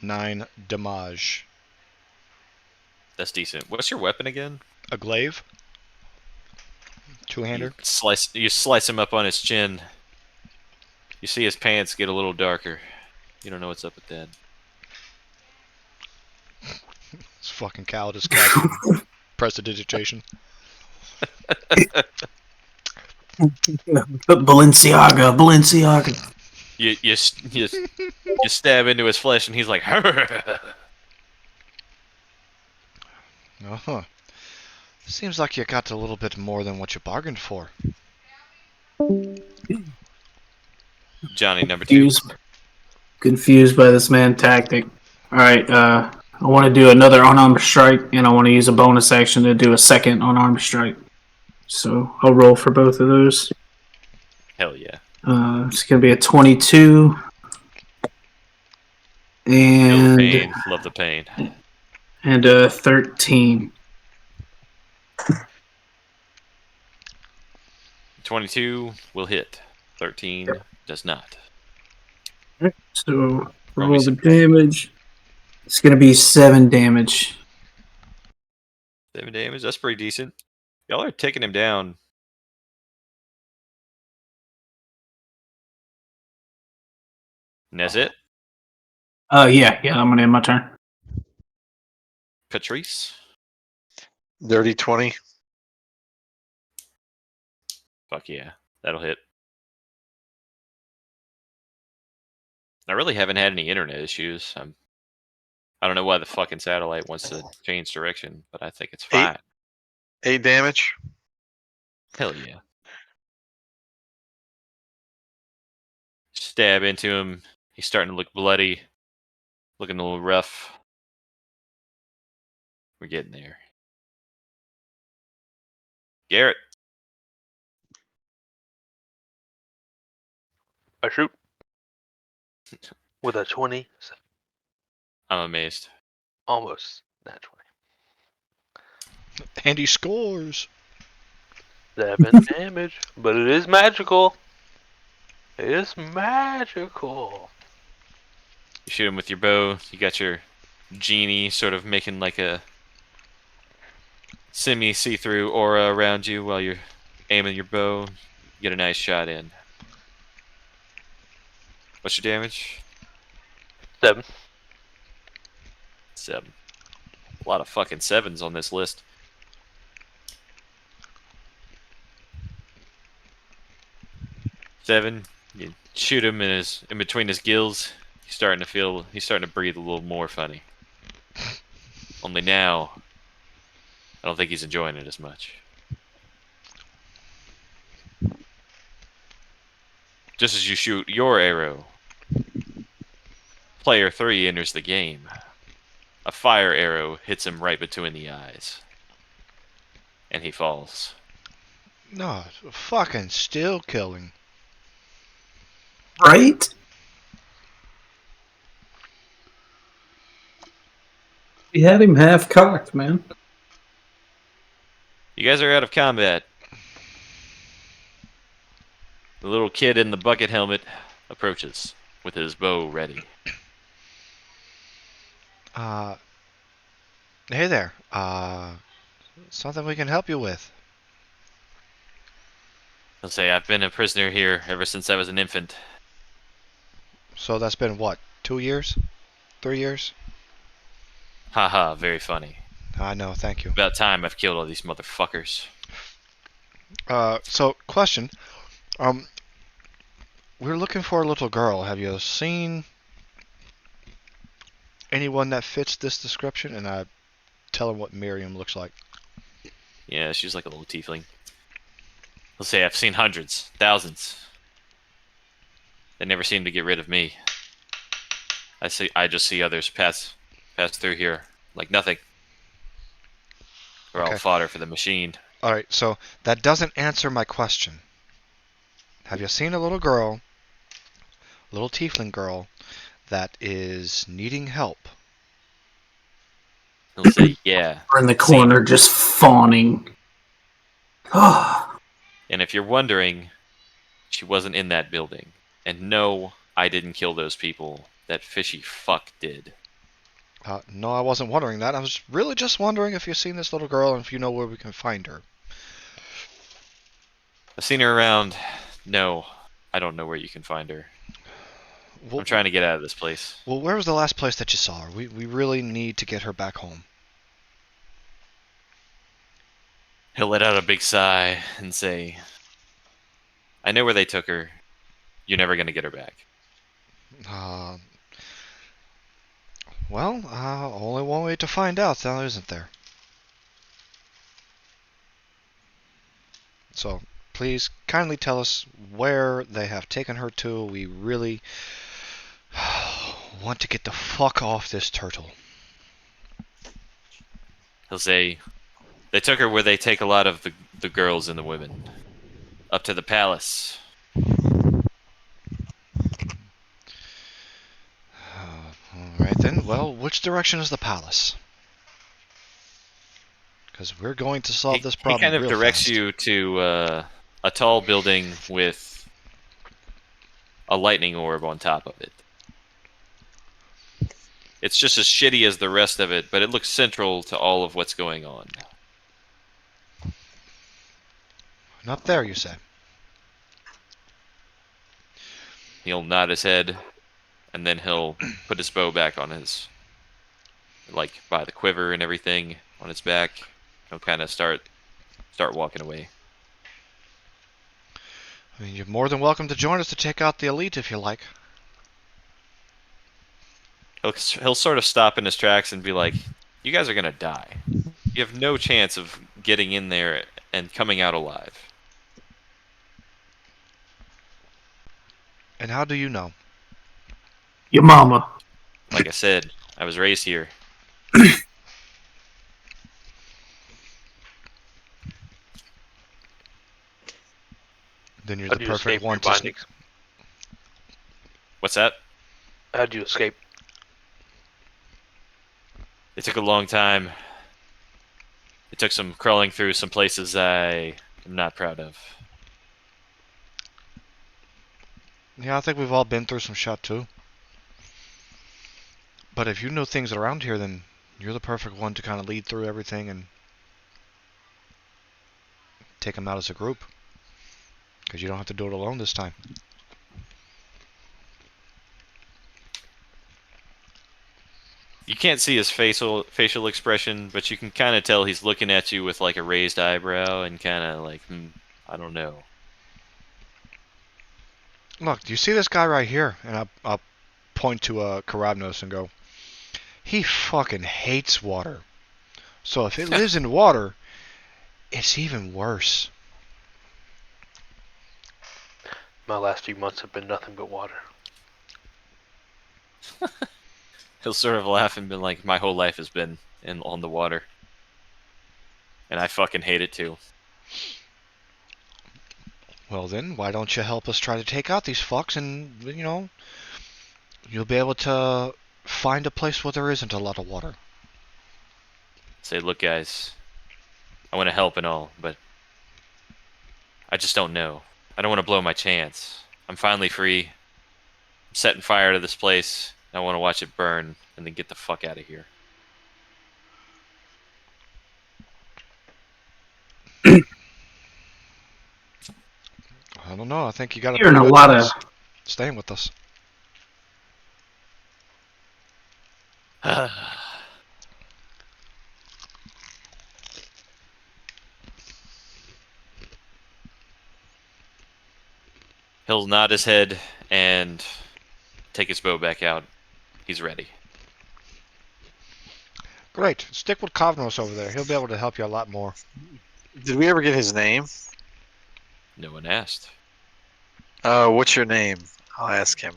9 damage. That's decent. What's your weapon again? A glaive. Two-hander. You slice him up on his chin. You see his pants get a little darker. You don't know what's up with that. It's fucking Calidus cat. Prestidigitation. Balenciaga. You stab into his flesh, and he's like, Uh-huh. Seems like you got a little bit more than what you bargained for. Johnny number 2. Confused by this man tactic. Alright, I want to do another unarmed strike, and I want to use a bonus action to do a second unarmed strike. So I'll roll for both of those. Hell yeah. It's going to be a 22. Feel the And, pain. Love the pain. and a 13. 22 will hit. 13 does not. So Roll me roll the some damage. It's going to be 7 damage. 7 damage. That's pretty decent. Y'all are taking him down. And that's it. Yeah, I'm going to end my turn. Patrice. Dirty 20. Fuck yeah. That'll hit. I really haven't had any internet issues. I don't know why the fucking satellite wants to change direction, but I think it's fine. 8 damage. Hell yeah. Stab into him. He's starting to look bloody. Looking a little rough. We're getting there. Garrett. I shoot with a 20, I'm amazed. almost nat 20. And he scores. 7 damage, but it is magical. It is magical. You shoot him with your bow. You got your genie sort of making like a semi-see-through aura around you while you're aiming your bow. You get a nice shot in. What's your damage? 7. 7. A lot of fucking 7s on this list. Seven. You shoot him in between his gills. He's starting to breathe a little more funny. Only now, I don't think he's enjoying it as much. Just as you shoot your arrow, player 3 enters the game. A fire arrow hits him right between the eyes. And he falls. No, fucking still killing. Right? We had him half cocked, man. You guys are out of combat. The little kid in the bucket helmet approaches with his bow ready. Hey there. Something we can help you with. He'll say, I've been a prisoner here ever since I was an infant. So that's been what? 2 years? 3 years? Haha, very funny. I know, thank you. About time I've killed all these motherfuckers. So question. We're looking for a little girl. Have you seen anyone that fits this description? And I tell him what Miriam looks like. Yeah, she's like a little tiefling. He'll say, I've seen hundreds, thousands. They never seem to get rid of me. I just see others pass through here like nothing. We're all Okay. fodder for the machine. Alright, so that doesn't answer my question. Have you seen a little girl, little tiefling girl, that is needing help? He'll say, yeah. We're in the corner just fawning. And if you're wondering, she wasn't in that building. And no, I didn't kill those people. That fishy fuck did. No, I wasn't wondering that. I was really just wondering if you've seen this little girl and if you know where we can find her. I've seen her around. No, I don't know where you can find her. Well, I'm trying to get out of this place. well, where was the last place that you saw her? We really need to get her back home. He'll let out a big sigh and say, I know where they took her. You're never going to get her back. Well, only one way to find out, now isn't there? So, please kindly tell us where they have taken her to. We really want to get the fuck off this turtle. He'll say, they took her where they take a lot of the girls and the women. Up to the palace. Alright then, well, which direction is the palace? Because we're going to solve this problem He kind of real directs fast. you to a tall building with a lightning orb on top of it. It's just as shitty as the rest of it, but it looks central to all of what's going on. And up there, you say? He'll nod his head, and then he'll put his bow back on his, like, by the quiver and everything on his back. He'll kind of start walking away. I mean, you're more than welcome to join us to take out the elite if you like. He'll sort of stop in his tracks and be like, you guys are going to die. You have no chance of getting in there and coming out alive. And how do you know? Your mama. Like I said, I was raised here. Then you're How'd the you perfect escape one your to... bindings? What's that? How'd you escape? It took a long time. It took some crawling through some places I I'm not proud of. Yeah, I think we've all been through some shit too. But if you know things around here, then you're the perfect one to kind of lead through everything and take them out as a group. Because you don't have to do it alone this time. You can't see his facial expression, but you can kind of tell he's looking at you with like a raised eyebrow and kind of like, I don't know. Look, do you see this guy right here? And I'll point to Karabnos and go, he fucking hates water. So if it lives in water, it's even worse. My last few months have been nothing but water. He'll sort of laugh and be like, my whole life has been on the water. And I fucking hate it too. Well then, why don't you help us try to take out these fucks and, you know, you'll be able to find a place where there isn't a lot of water. Say, look guys, I want to help and all, but I just don't know. I don't want to blow my chance. I'm finally free. I'm setting fire to this place. I want to watch it burn and then get the fuck out of here. I don't know. I think you got You're in a lot of. staying with us. He'll nod his head and take his bow back out. He's ready. Great. Stick with Kavnos over there. He'll be able to help you a lot more. Did we ever get his name? No one asked. What's your name? I'll ask him.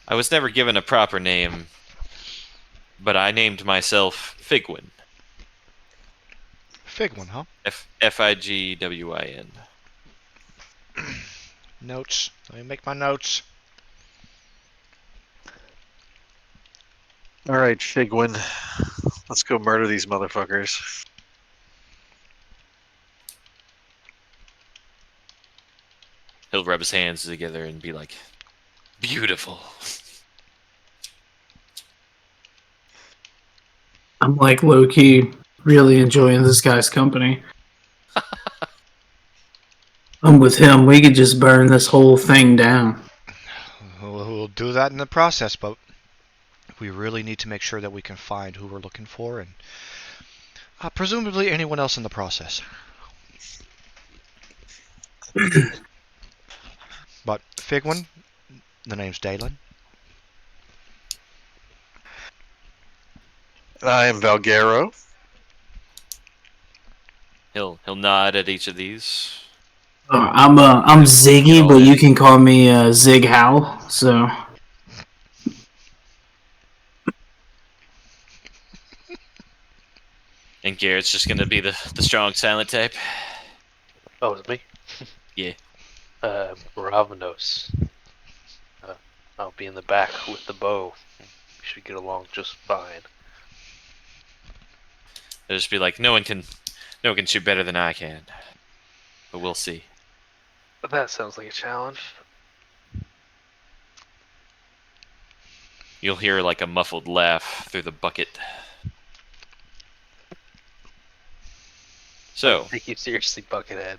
I was never given a proper name, but I named myself Figwin. Figwin, huh? Figwin. Notes. Let me make my notes. All right, Figwin. Let's go murder these motherfuckers. He'll rub his hands together and be like, beautiful. I'm like low key really enjoying this guy's company. I'm with him. We could just burn this whole thing down. We'll do that in the process, but we really need to make sure that we can find who we're looking for and presumably anyone else in the process. But Figwin, the name's Dalen. I am Valguero. He'll nod at each of these. I'm Ziggy, but you can call me Zig Howl. So And Garrett's just gonna be the strong silent type. Oh, it's me? Yeah. Ravnos. I'll be in the back with the bow. We should get along just fine. They'll just be like, no one can shoot better than I can. But we'll see. But that sounds like a challenge. You'll hear like a muffled laugh through the bucket. So, Take you seriously, Buckethead.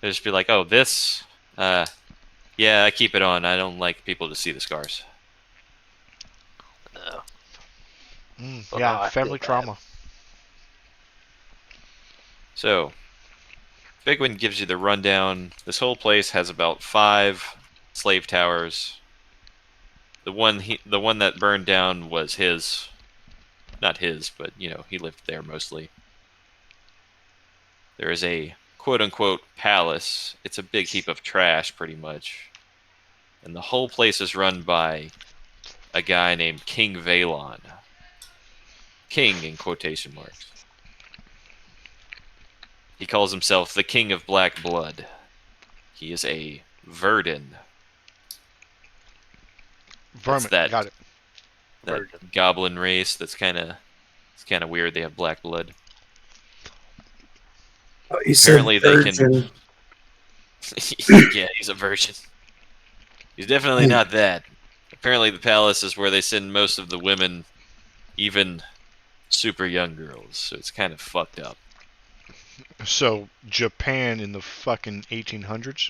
they'll just be like, oh, this? Yeah, I keep it on. I don't like people to see the scars. No. Yeah, Well, no, I feel family bad. trauma. So, Bigwin gives you the rundown. This whole place has about 5 slave towers. The one that burned down was his. Not his, but, you know, he lived there mostly. There is a quote-unquote palace. It's a big heap of trash, pretty much. And the whole place is run by a guy named King Valon. King in quotation marks. He calls himself the King of Black Blood. He is a Verdin. Vermin. that. Got it. That Verdin. goblin race that's kind of It's kind of weird. They have black blood. Oh, you said Apparently, they can. virgin. Yeah, he's a virgin. He's definitely not that. Apparently, the palace is where they send most of the women, even super young girls. So it's kind of fucked up. So Japan in the fucking 1800s.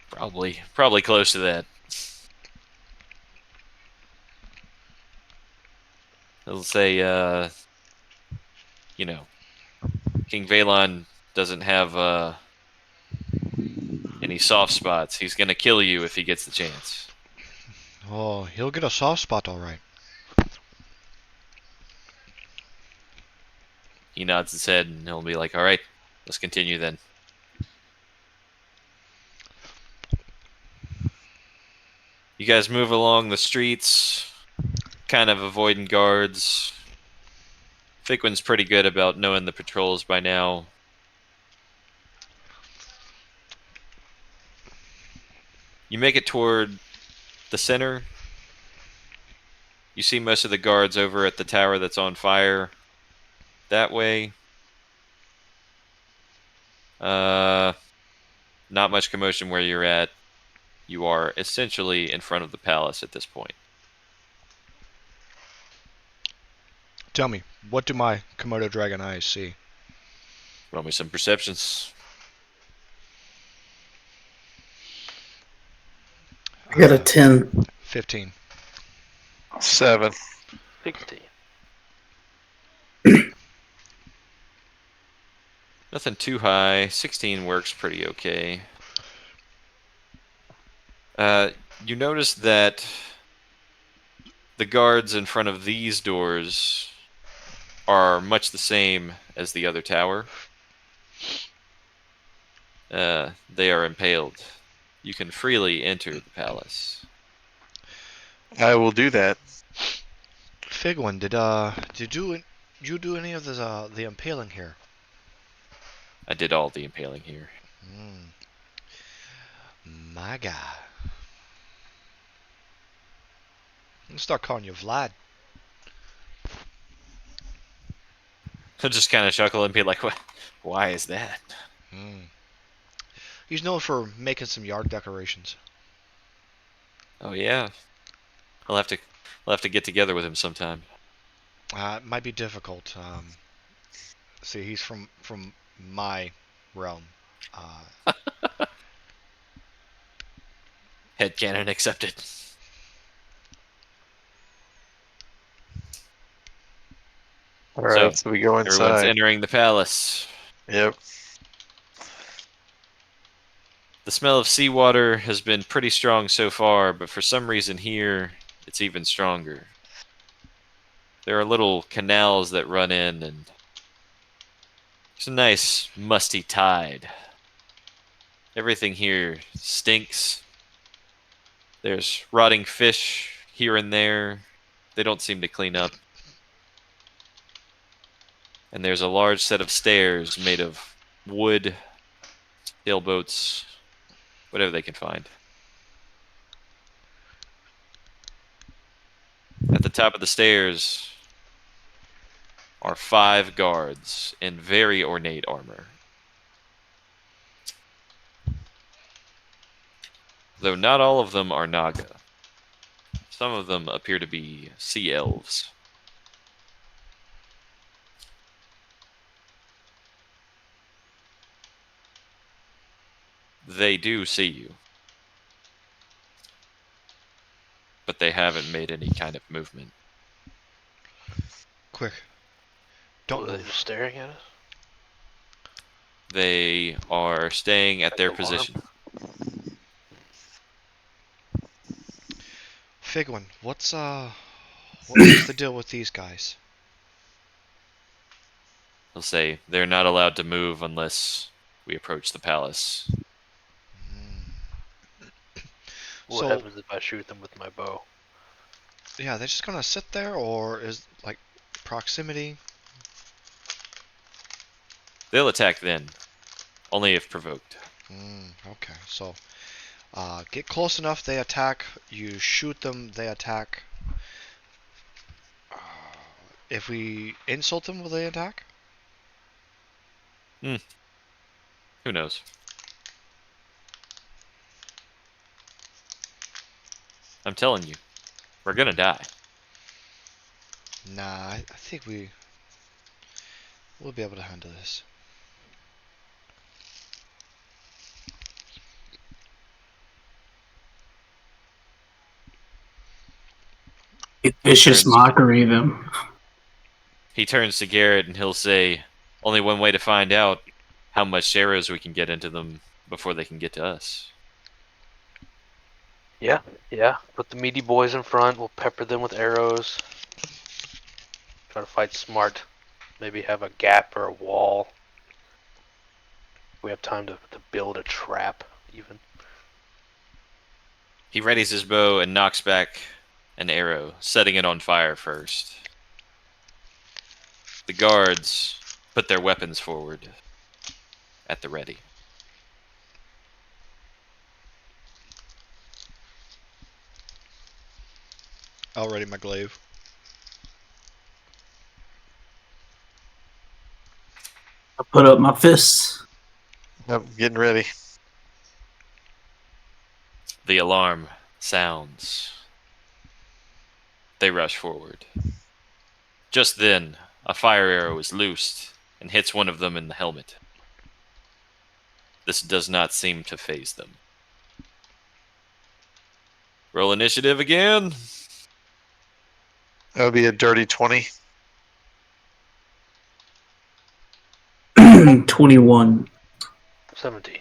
Probably close to that. They'll say, you know, King Valon doesn't have any soft spots. He's gonna kill you if he gets the chance. Oh, he'll get a soft spot, all right. He nods his head and he'll be like, "All right, let's continue then." You guys move along the streets, kind of avoiding guards. Fickwin's pretty good about knowing the patrols by now. You make it toward the center. You see most of the guards over at the tower that's on fire. That way. Not much commotion where you're at. You are essentially in front of the palace at this point. Tell me, what do my Komodo dragon eyes see? Roll me some perceptions. I got a 10. 15. 7. 16. Nothing too high. 16 works pretty okay. You notice that the guards in front of these doors are much the same as the other tower. They are impaled. You can freely enter the palace. I will do that. Figwin, did you do any of the impaling here? I did all the impaling here. My guy. I'm gonna start calling you Vlad. He'll just kind of chuckle and be like, "What? Why is that?" He's known for making some yard decorations. Oh yeah. I'll have to get together with him sometime. It might be difficult. See, he's from my realm. Headcanon accepted. Alright, so we go Everyone's inside. entering the palace. Yep. The smell of seawater has been pretty strong so far, but for some reason here, it's even stronger. There are little canals that run in, and it's a nice, musty tide. Everything here stinks. There's rotting fish here and there. They don't seem to clean up. And there's a large set of stairs made of wood, sailboats, whatever they can find. At the top of the stairs are 5 guards in very ornate armor. Though not all of them are Naga. Some of them appear to be sea elves. They do see you. But they haven't made any kind of movement. Quick. Don't Are they move. just staring at us? They are staying at their position. Figwin, what's the deal with these guys? They'll say they're not allowed to move unless we approach the palace. What So- happens if I shoot them with my bow? Yeah, they're just gonna sit there, or is like proximity? They'll attack then, only if provoked. Okay, so get close enough, they attack. You shoot them, they attack. If we insult them, will they attack? Who knows? I'm telling you, we're gonna die. Nah, I think we'll be able to handle this. Vicious Turns- mockery of them. He turns to Garrett and he'll say, "Only one way to find out how much arrows we can get into them before they can get to us." Yeah. Put the meaty boys in front. We'll pepper them with arrows. Try to fight smart. Maybe have a gap or a wall. We have time to build a trap, even. He readies his bow and knocks back an arrow, setting it on fire first. The guards put their weapons forward at the ready. I'll ready my glaive. I put up my fists. Yep, getting ready. The alarm sounds. They rush forward. Just then, a fire arrow is loosed and hits one of them in the helmet. This does not seem to faze them. Roll initiative again. That would be a dirty 20. 21. 17.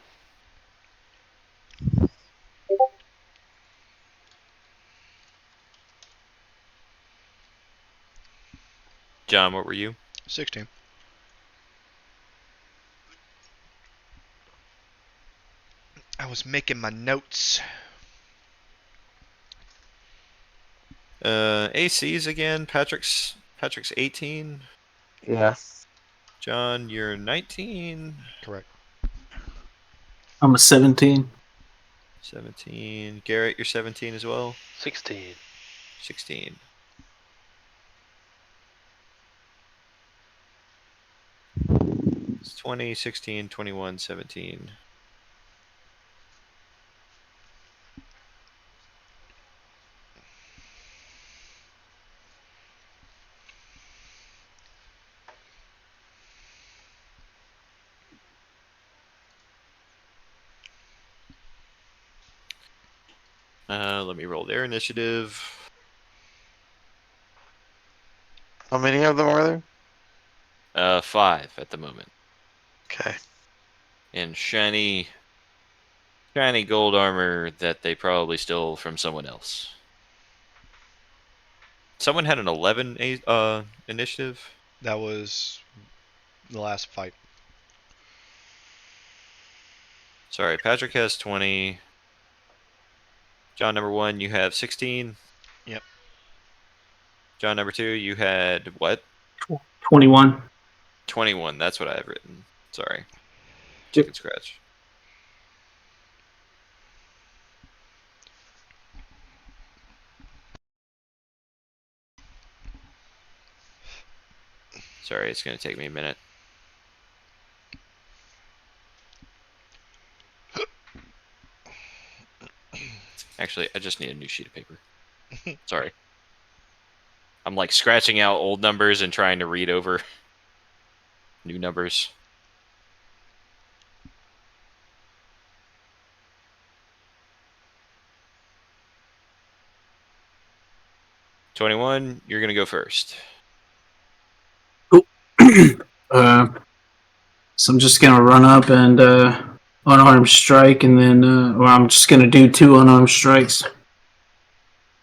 John, what were you? 16. I was making my notes. ACs again. Patrick's 18. Yeah. John, you're 19. Correct. I'm a 17. 17. Garrett, you're 17 as well. 16. 16. It's 20, 16, 21, 17. Let me roll their initiative. How many of them are there? 5 at the moment. Okay. And shiny gold armor that they probably stole from someone else. Someone had an 11 initiative. That was the last fight. Sorry, Patrick has 20. John number 1, you have 16. Yep. John number 2, you had what? 21. 21. That's what I have written. Sorry. Yep. Chicken scratch. Sorry, it's going to take me a minute. Actually, I just need a new sheet of paper. Sorry. I'm like scratching out old numbers and trying to read over new numbers. "21, you're going to go first." So I'm just gonna run up and unarmed strike, and then I'm just gonna do 2 unarmed strikes.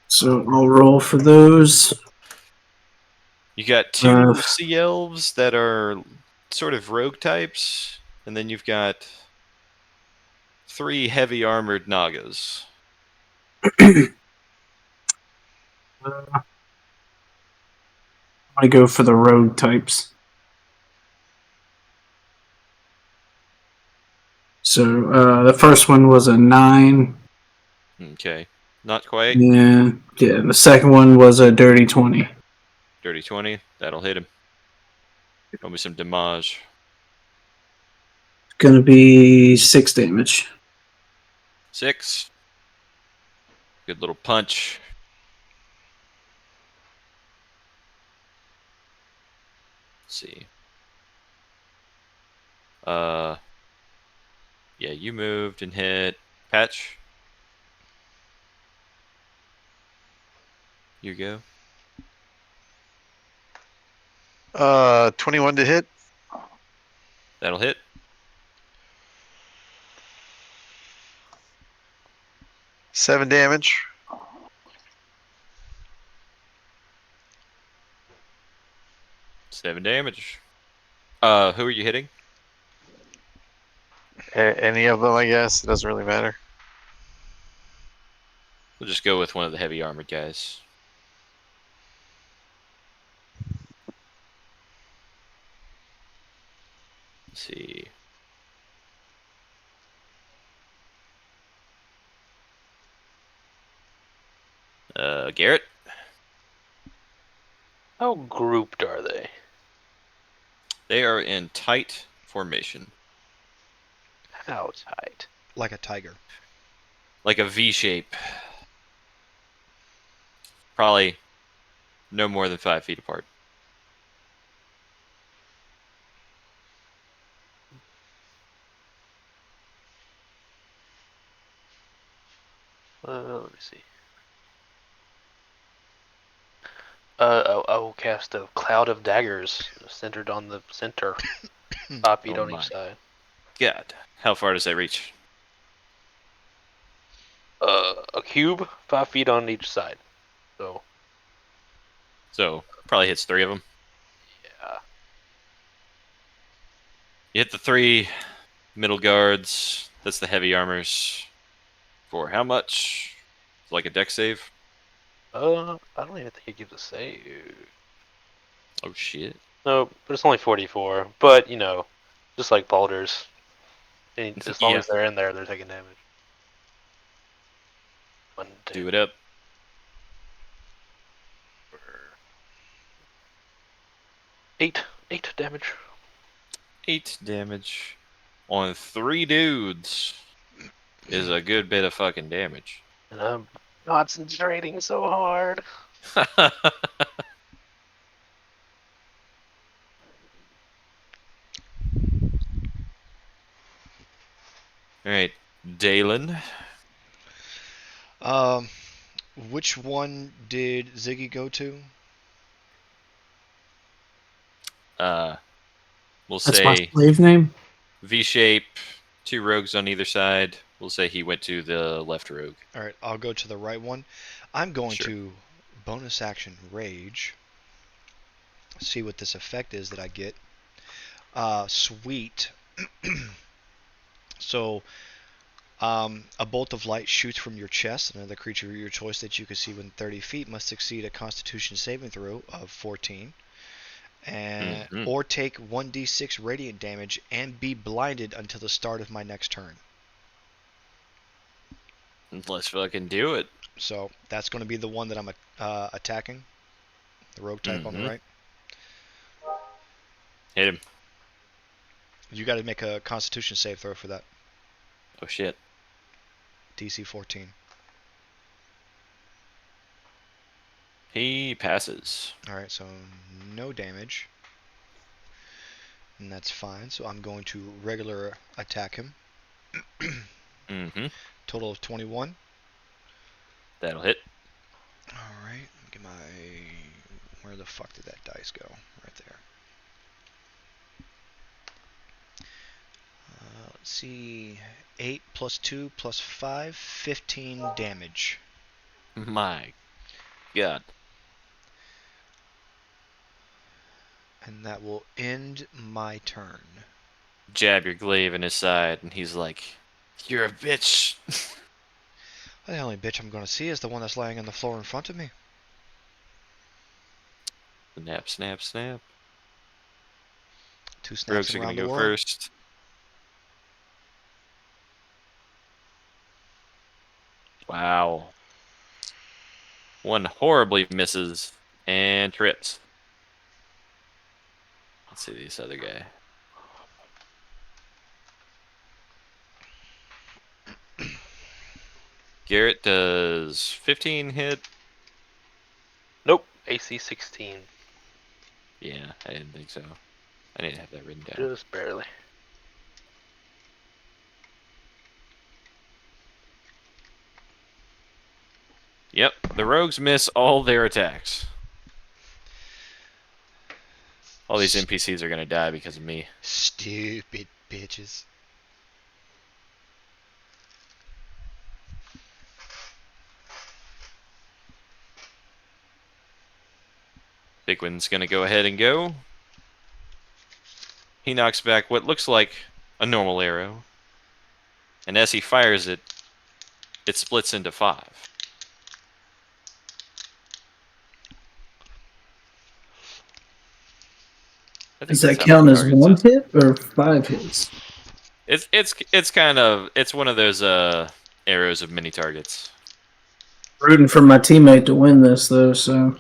So I'll roll for those. You got 2 Uh, sea elves that are sort of rogue types, and then you've got 3 heavy armored Nagas. I'm gonna go for the rogue types. So the first one was a 9. Okay. Not quite. Yeah. The second one was a dirty 20. Dirty 20. That'll hit him. Roll me some damage. Gonna be 6 damage. 6. Good little punch. Let's see. Yeah, you moved and hit Patch. You go. 21 to hit. That'll hit. Seven damage. Seven damage. Who are you hitting? Any of them, I guess. It doesn't really matter. We'll just go with one of the heavy armored guys. Let's see. Garrett. How grouped are they? They are in tight formation, How tight? Like a tiger. like a V shape. Probably no more than 5 feet apart. Let me see. I will cast a cloud of daggers centered on the center. 5 feet Oh on my. each side. God, how far does that reach? A cube, 5 feet on each side. So, Probably hits 3 of them. yeah. You hit the 3 middle guards. That's the heavy armors. For how much? Like a deck save? I don't even think it gives a save. Oh shit. No, but it's only 44. But, just like boulders. As long Yeah. as they're in there, they're taking damage. One, two, Do it up. eight damage. 8 damage on 3 dudes is a good bit of fucking damage. And I'm concentrating so hard. Alright, Dalen. Which one did Ziggy go to? We'll That's my say slave name. V shape, 2 rogues on either side. We'll say he went to the left rogue. All right, I'll go to the right one. I'm going Sure. to bonus action rage. See what this effect is that I get. Sweet. So, a bolt of light shoots from your chest. Another creature of your choice that you can see within 30 feet must succeed a Constitution saving throw of 14, and or take 1d6 radiant damage and be blinded until the start of my next turn. Let's fucking do it. So that's going to be the one that I'm attacking. The rogue type on the right. Hit him. You got to make a Constitution save throw for that. Oh shit. DC 14. He passes. Alright, so no damage. And that's fine. So I'm going to regular attack him. Total of 21. That'll hit. Alright, get my... Where the fuck did that dice go? Right there. Let's see... 8 plus 2 plus 5, 15 damage. My God. And that will end my turn. Jab your glaive in his side, and he's like, "You're a bitch." The only bitch I'm going to see is the one that's laying on the floor in front of me. Snap, snap, snap. 2 snaps Rogues are around gonna the go world. first. Wow. One horribly misses and trips. Let's see this other guy. Garrett does 15 hit. Nope. AC 16. Yeah, I didn't think so. I didn't have that written down. Just barely. Yep, the rogues miss all their attacks. All these NPCs are gonna die because of me. Stupid bitches. Bigwin's gonna go ahead and go. He knocks back what looks like a normal arrow. And as he fires it, it splits into 5. I think Does that's that how count many as targets one it- hit or 5 hits? It's kind of it's one of those arrows of many targets. Rooting for my teammate to win this though, so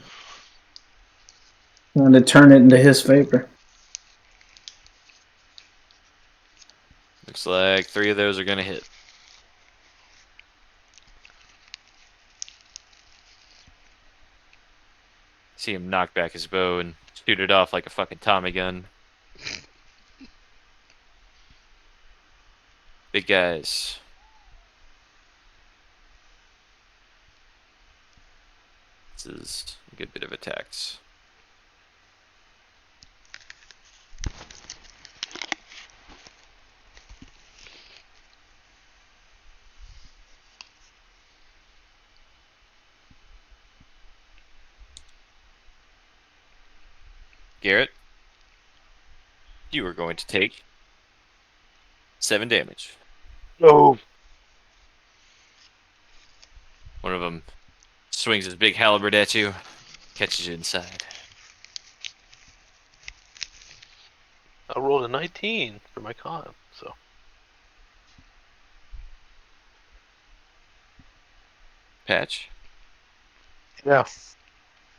I want to turn it into his favor. Looks like 3 of those are gonna hit. See him knock back his bow and shoot it off like a fucking Tommy gun. Big guys. This is a good bit of attacks. Garrett, you are going to take 7 damage. No. One of them swings his big halberd at you, catches you inside. I rolled a 19 for my con, so. Patch, Yeah.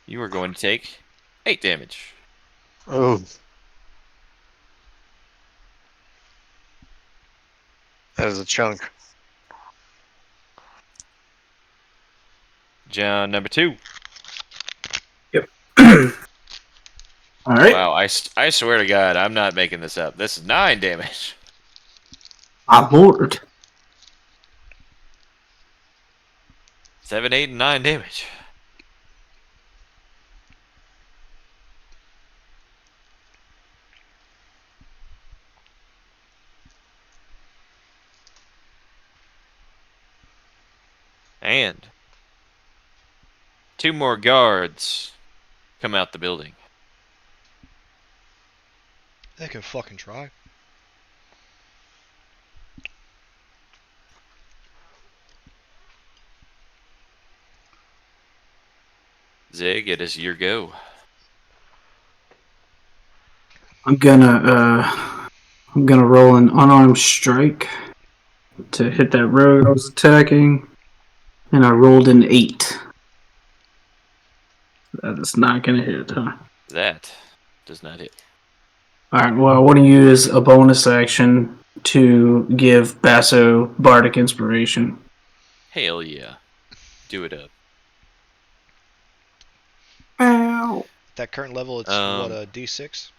you are going to take 8 damage. Oh. That is a chunk. John number 2. All right, Wow, I swear to God, I'm not making this up. This is 9 damage. I'm bored. 7, 8, and 9 damage. And 2 more guards come out the building. They can fucking try. Zig, it is your go. I'm gonna roll an unarmed strike to hit that rogue I was attacking, and I rolled an 8. That is not gonna hit, huh? That does not hit. All right. Well, I want to use a bonus action to give Basso bardic inspiration. Hell yeah. Do it up. Ow. That current level, it's Um, what, a D6?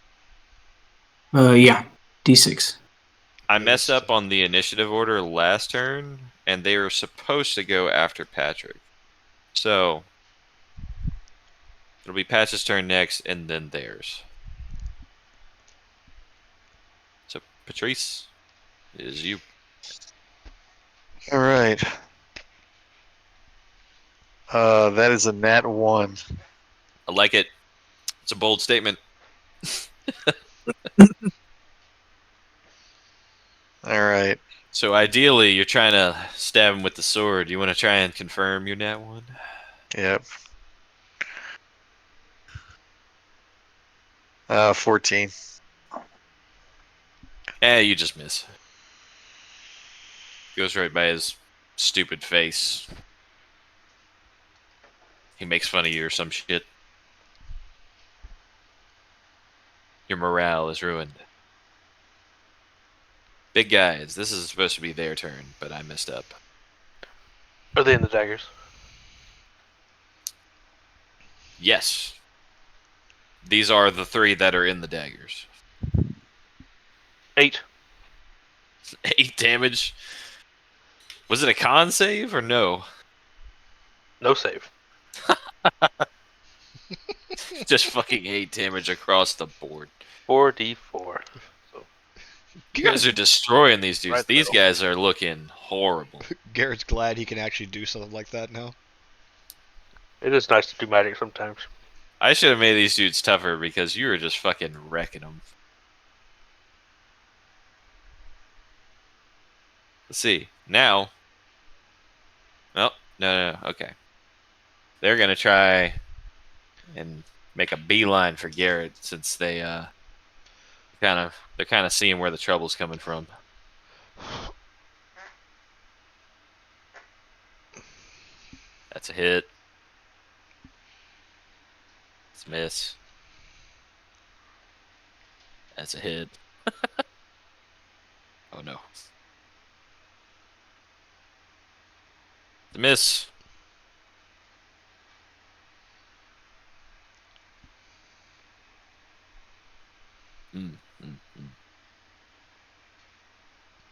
Yeah, D6. I messed up on the initiative order last turn, and they were supposed to go after Patrick. So, it'll be Patch's turn next, and then theirs. So, Patrice, it is you. All right. That is a nat 1. I like it. It's a bold statement. All right. So, ideally, you're trying to stab him with the sword. You want to try and confirm your nat 1? Yep. 14. You just miss. Goes right by his stupid face. He makes fun of you or some shit. Your Your morale is ruined. Big guys, this is supposed to be their turn, but I messed up. Are they in the daggers? Yes. These are the 3 that are in the daggers. 8. 8 damage. Was it a con save or no? No save. Just fucking 8 damage across the board. 4d4. You guys are destroying these dudes. Right, These though. guys are looking horrible. Garrett's glad he can actually do something like that now. It is nice to do magic sometimes. I should have made these dudes tougher because you were just fucking wrecking them. Let's see. Now. Oh, no. Okay. They're going to try and make a beeline for Garrett since they're kind of seeing where the trouble's coming from. That's a hit. It's a miss. That's a hit. Oh no. It's a miss.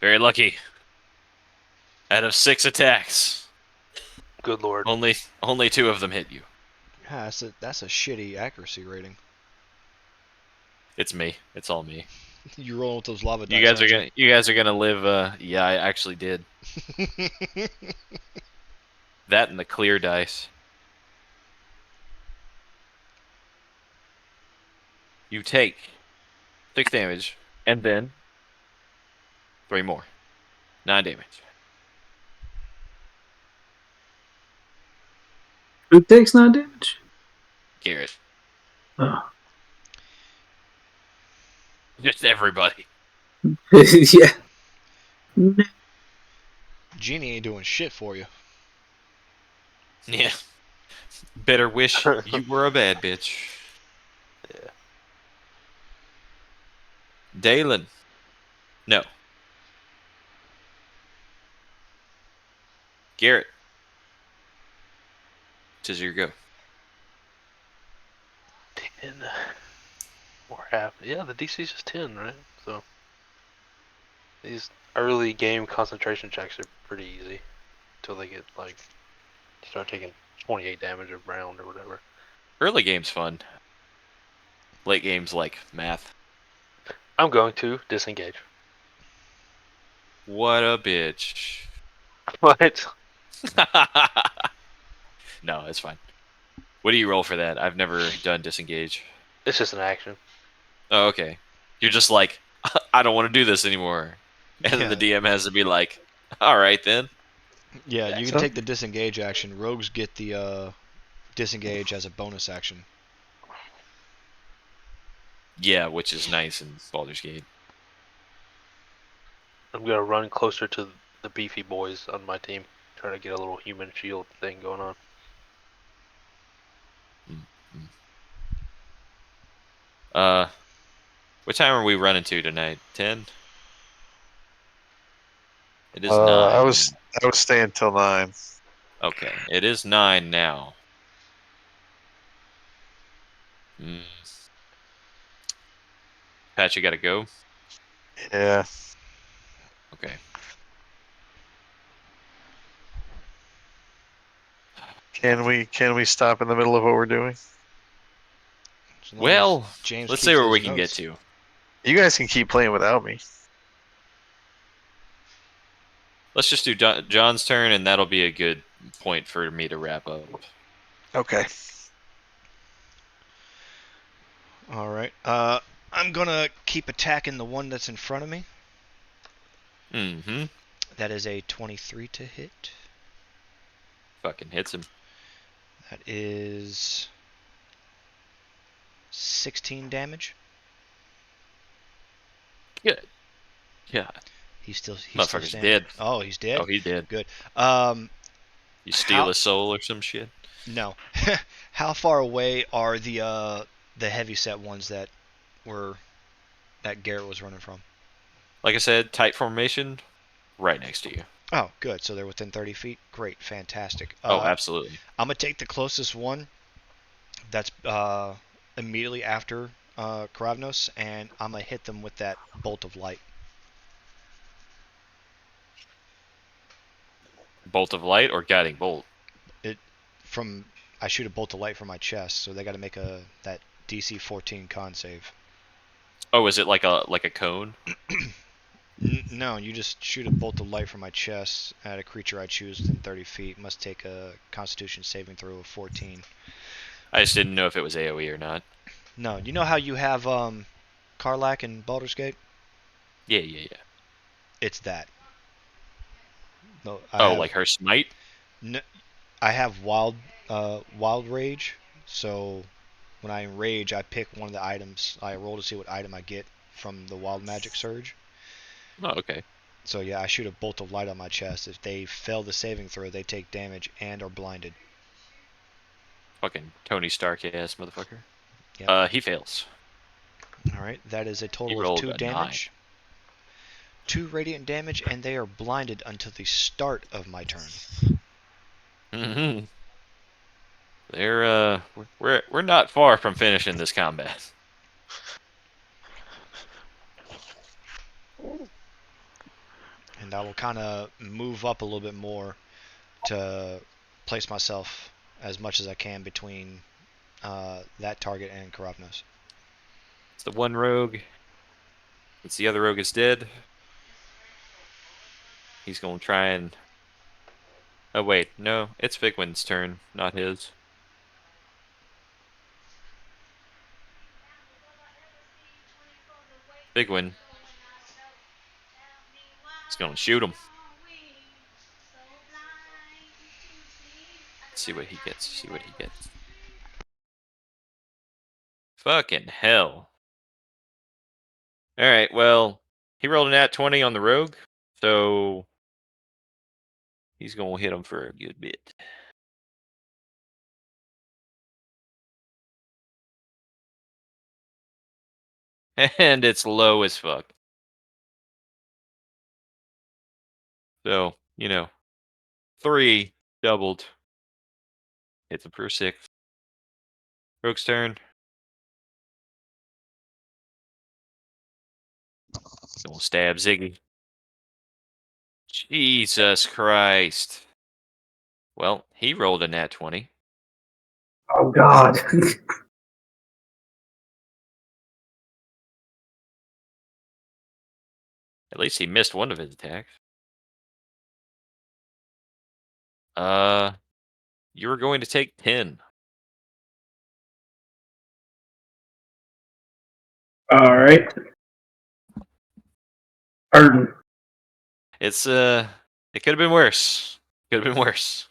Very lucky. Out of 6 attacks, Good lord. only 2 of them hit you. Yeah, that's a shitty accuracy rating. It's me. It's all me. You roll with those lava dice. You guys are gonna live. Yeah, I actually did that and the clear dice. You take 6 damage and then 3 more. 9 damage. Who takes 9 damage? Garrett. Oh. Just everybody. Yeah. Genie ain't doing shit for you. Yeah. Better wish you were a bad bitch. Yeah. Dalen. No. Garrett. 'Tis your go. 10. Or half. Yeah, the DC's just 10, right? So these early game concentration checks are pretty easy until they get start taking 28 damage a round or whatever. Early game's fun. Late game's like math. I'm going to disengage. What a bitch. What? No, it's fine. What do you roll for that? I've never done disengage. It's just an action. Oh, okay. You're just like, I don't want to do this anymore. And then the DM has to be like, all right then. Yeah, you So- can take the disengage action. Rogues get the disengage as a bonus action. Yeah, which is nice in Baldur's Gate. I'm gonna run closer to the beefy boys on my team, try to get a little human shield thing going on. What time are we running to tonight? 10? It is 9. I was staying till 9. Okay, it is 9 now. Pat, you gotta go? Yeah. Okay. Can we stop in the middle of what we're doing? As long Well, as James let's keeps see where those we can get notes. to. You guys can keep playing without me. Let's just do John's turn, and that'll be a good point for me to wrap up. Okay. All right. I'm gonna keep attacking the one that's in front of me. Mm-hmm. That is a 23 to hit. Fucking hits him. That is 16 damage. Good. Yeah. He's still Motherfucker's standing. dead. Oh, he's dead. Oh, he did. Good. You steal How- a soul or some shit? No. How far away are the heavyset ones that were that Garrett was running from? Like I said, tight formation, right next to you. Oh, good. So they're within 30 feet. Great, fantastic. Oh, absolutely. I'm gonna take the closest one. That's immediately after Karavnos, and I'm gonna hit them with that bolt of light. Bolt of light or guiding bolt? From I shoot a bolt of light from my chest, so they got to make that DC 14 con save. Oh, is it like a cone? No, you just shoot a bolt of light from my chest at a creature I choose within 30 feet. Must take a Constitution saving throw of 14. I just didn't know if it was AOE or not. No, you know how you have Karlach in Baldur's Gate? Yeah. It's that. No, Like her smite? No, I have wild rage, so when I enrage, I pick one of the items. I roll to see what item I get from the wild magic surge. Oh, okay. So yeah, I shoot a bolt of light on my chest. If they fail the saving throw, they take damage and are blinded. Fucking Tony Stark ass motherfucker. Yep. He fails. All right, that is a He total of rolled 2 a damage. 2 radiant damage, and they are blinded until the start of my turn. 9. They're we're not far from finishing this combat. And I will kind of move up a little bit more to place myself as much as I can between that target and Karavnos. It's the one rogue. Since the other rogue is dead, he's gonna try and. Oh wait, no, it's Vigwin's turn, not his. Vigwin. He's gonna shoot him. See what he gets. See what he gets. Fucking hell. Alright, well, he rolled an nat 20 on the rogue, so he's gonna hit him for a good bit. And it's low as fuck. So, 3 doubled. Hits him for 6. Rogue's turn. Gonna stab Ziggy. Jesus Christ. Well, he rolled a nat 20. Oh God. At least he missed one of his attacks. You're going to take 10. All right. Hurting. It could have been worse. Could have been worse.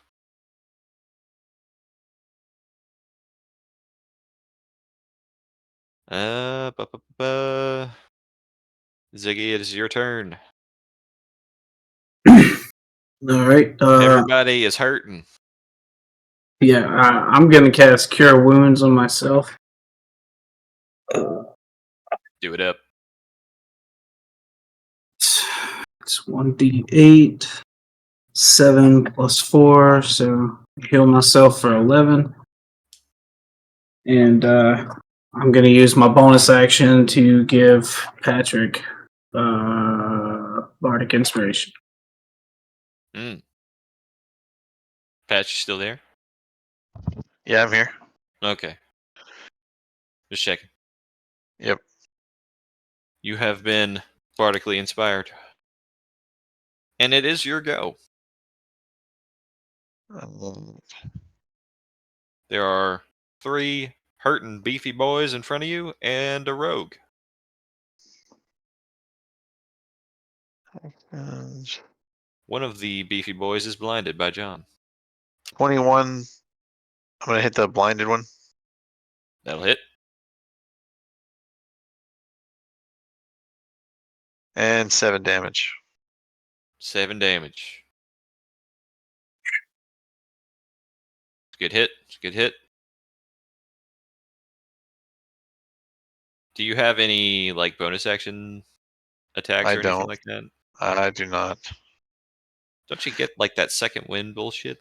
Ziggy, it is your turn. All right. Everybody is hurting. Yeah, I'm gonna cast Cure Wounds on myself. Do it up. It's 1d8, 7 plus 4, so heal myself for 11. And I'm gonna use my bonus action to give Patrick Bardic Inspiration. Patch, you still there? Yeah, I'm here. Okay. Just checking. Yep. You have been bardically inspired. And it is your go. There are 3 hurting beefy boys in front of you and a rogue. One of the beefy boys is blinded by John. 21. I'm gonna hit the blinded one. That'll hit. And 7 damage. 7 damage. It's a good hit. It's a good hit. Do you have any like bonus action attacks I or anything don't. like that? I do not. Don't you get like that second wind bullshit?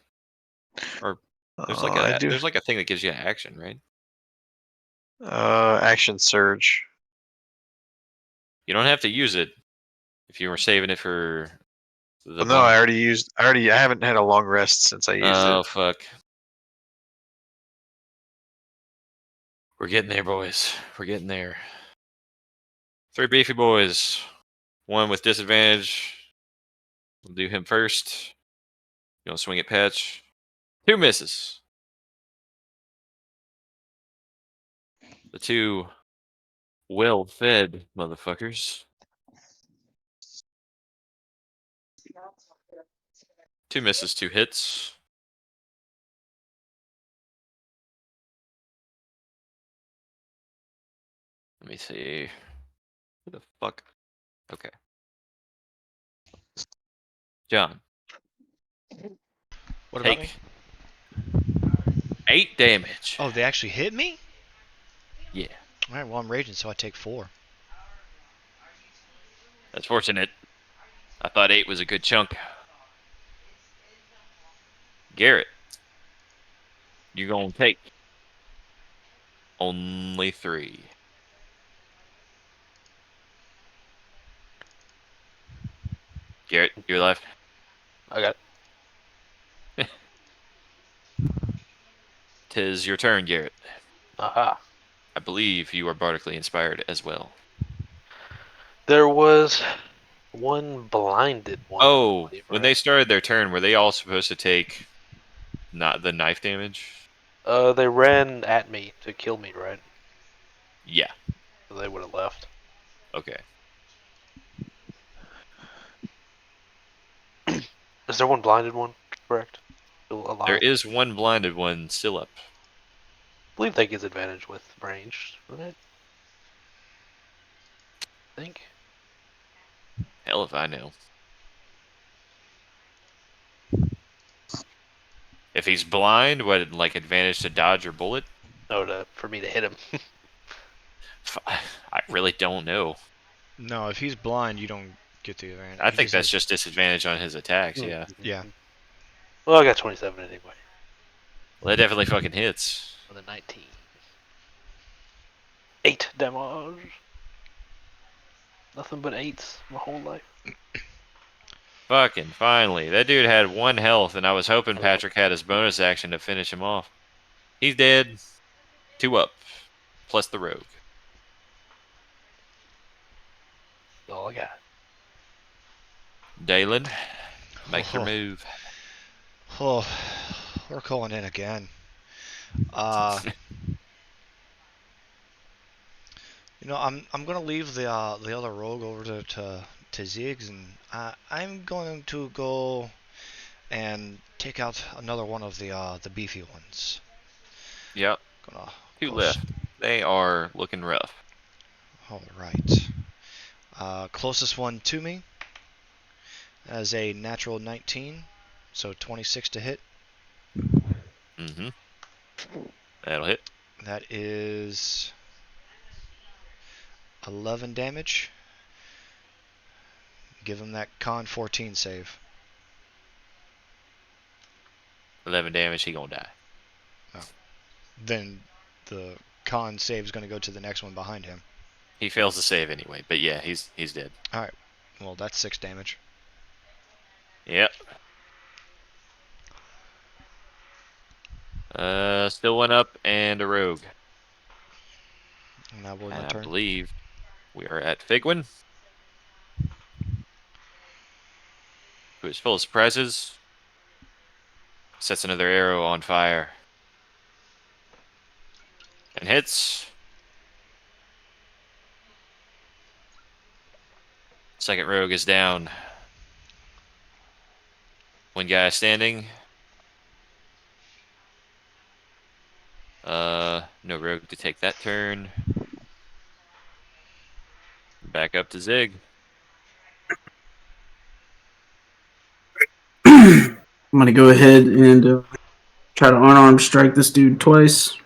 Or I do. there's like a thing that gives you action, right? Action surge. You don't have to use it if you were saving it for the No, I bonus. already used. I haven't had a long rest since I used Oh it. fuck. We're getting there, boys. We're getting there. 3 beefy boys. 1 with disadvantage. We'll do him first. You want to swing at Patch? 2 misses. The 2 well-fed motherfuckers. 2 misses, 2 hits. Let me see. Who the fuck? Okay. John, What about me? take 8 damage. Oh, they actually hit me? Yeah, Alright, well, I'm raging, so I take 4. that's fortunate. I thought 8 was a good chunk. Garrett, you're gonna take only 3. Garrett, you're alive. I got it. 'Tis your turn, Garrett. Aha. I believe you are bardically inspired as well. There was one blinded one. I Oh, believe, when right? they started their turn, were they all supposed to take not the knife damage? They ran at me to kill me, right? Yeah. So they would have left. Okay. Is there one blinded one? Correct. Still alive. There is one blinded one still up. I believe that gives advantage with range, right? I think. Hell if I know. If he's blind, what, like advantage to dodge your bullet? No, for me to hit him. I really don't know. No, if he's blind, you don't get the advantage. I He think that's has- just disadvantage on his attacks, yeah. Yeah. Well, I got 27 anyway. Well, that definitely fucking hits. With a 19. 8 damage. Nothing but 8s my whole life. Fucking finally. That dude had 1 health, and I was hoping Patrick had his bonus action to finish him off. He's dead. 2 up. Plus the rogue. That's all I got. Dalen, make your Oh. move. Oh, we're calling in again. You know, I'm gonna leave the other rogue over to Ziggs, and I'm going to go and take out another one of the beefy ones. Yep. Gonna 2 go left. They are looking rough. All right. Closest one to me as a natural 19, so 26 to hit. Mm-hmm. That'll hit. That is 11 damage. Give him that con 14 save. 11 damage, he gonna die. Then the con save is going to go to the next one behind him. He fails to save anyway, but yeah, he's dead. Well, that's 6 damage. Yep. Still 1 up and a rogue. And that will be my And I turn. believe we are at Figwin, who is full of surprises. Sets another arrow on fire. And hits. Second rogue is down. 1 guy standing. No rogue to take that turn. Back up to Zig. I'm gonna go ahead and try to unarmed strike this dude twice.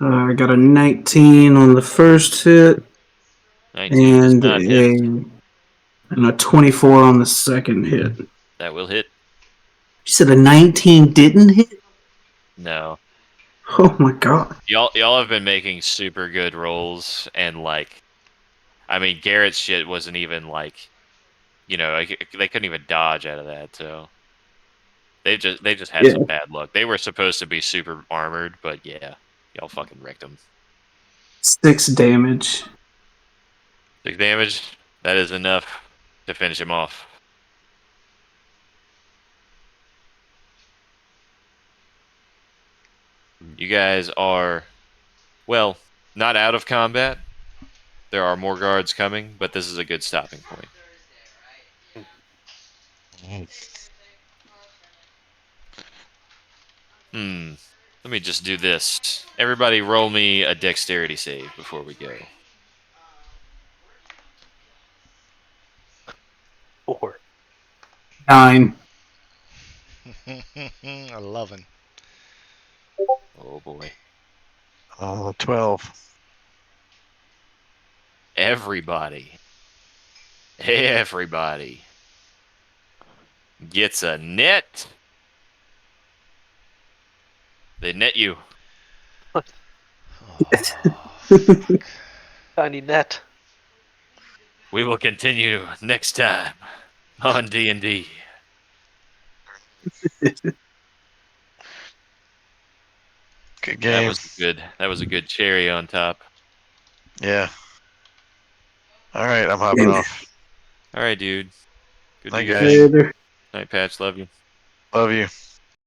I got a 19 on the first hit 19 does and not hit. a 24 on the second hit. You That will hit. said a 19 didn't hit? No. Oh my god. Y'all have been making super good rolls, and like, I mean, Garrett's shit wasn't even like, they couldn't even dodge out of that. So they just had Yeah. some bad luck. They were supposed to be super armored, but yeah, y'all fucking wrecked them. 6 damage. 6 damage. That is enough to finish him off. You guys are, well, not out of combat. There are more guards coming, but this is a good stopping point. Let me just do this. Everybody roll me a dexterity save before we go. 4. 9. 11. Oh boy. 12. Everybody gets a net. They net you. Tiny net. We will continue next time on D&D. Good game. That was a good cherry on top. Yeah. All right, I'm hopping off. All right, dude. Good to Night, do guys. things. Later. Night, Patch. Love you. Love you.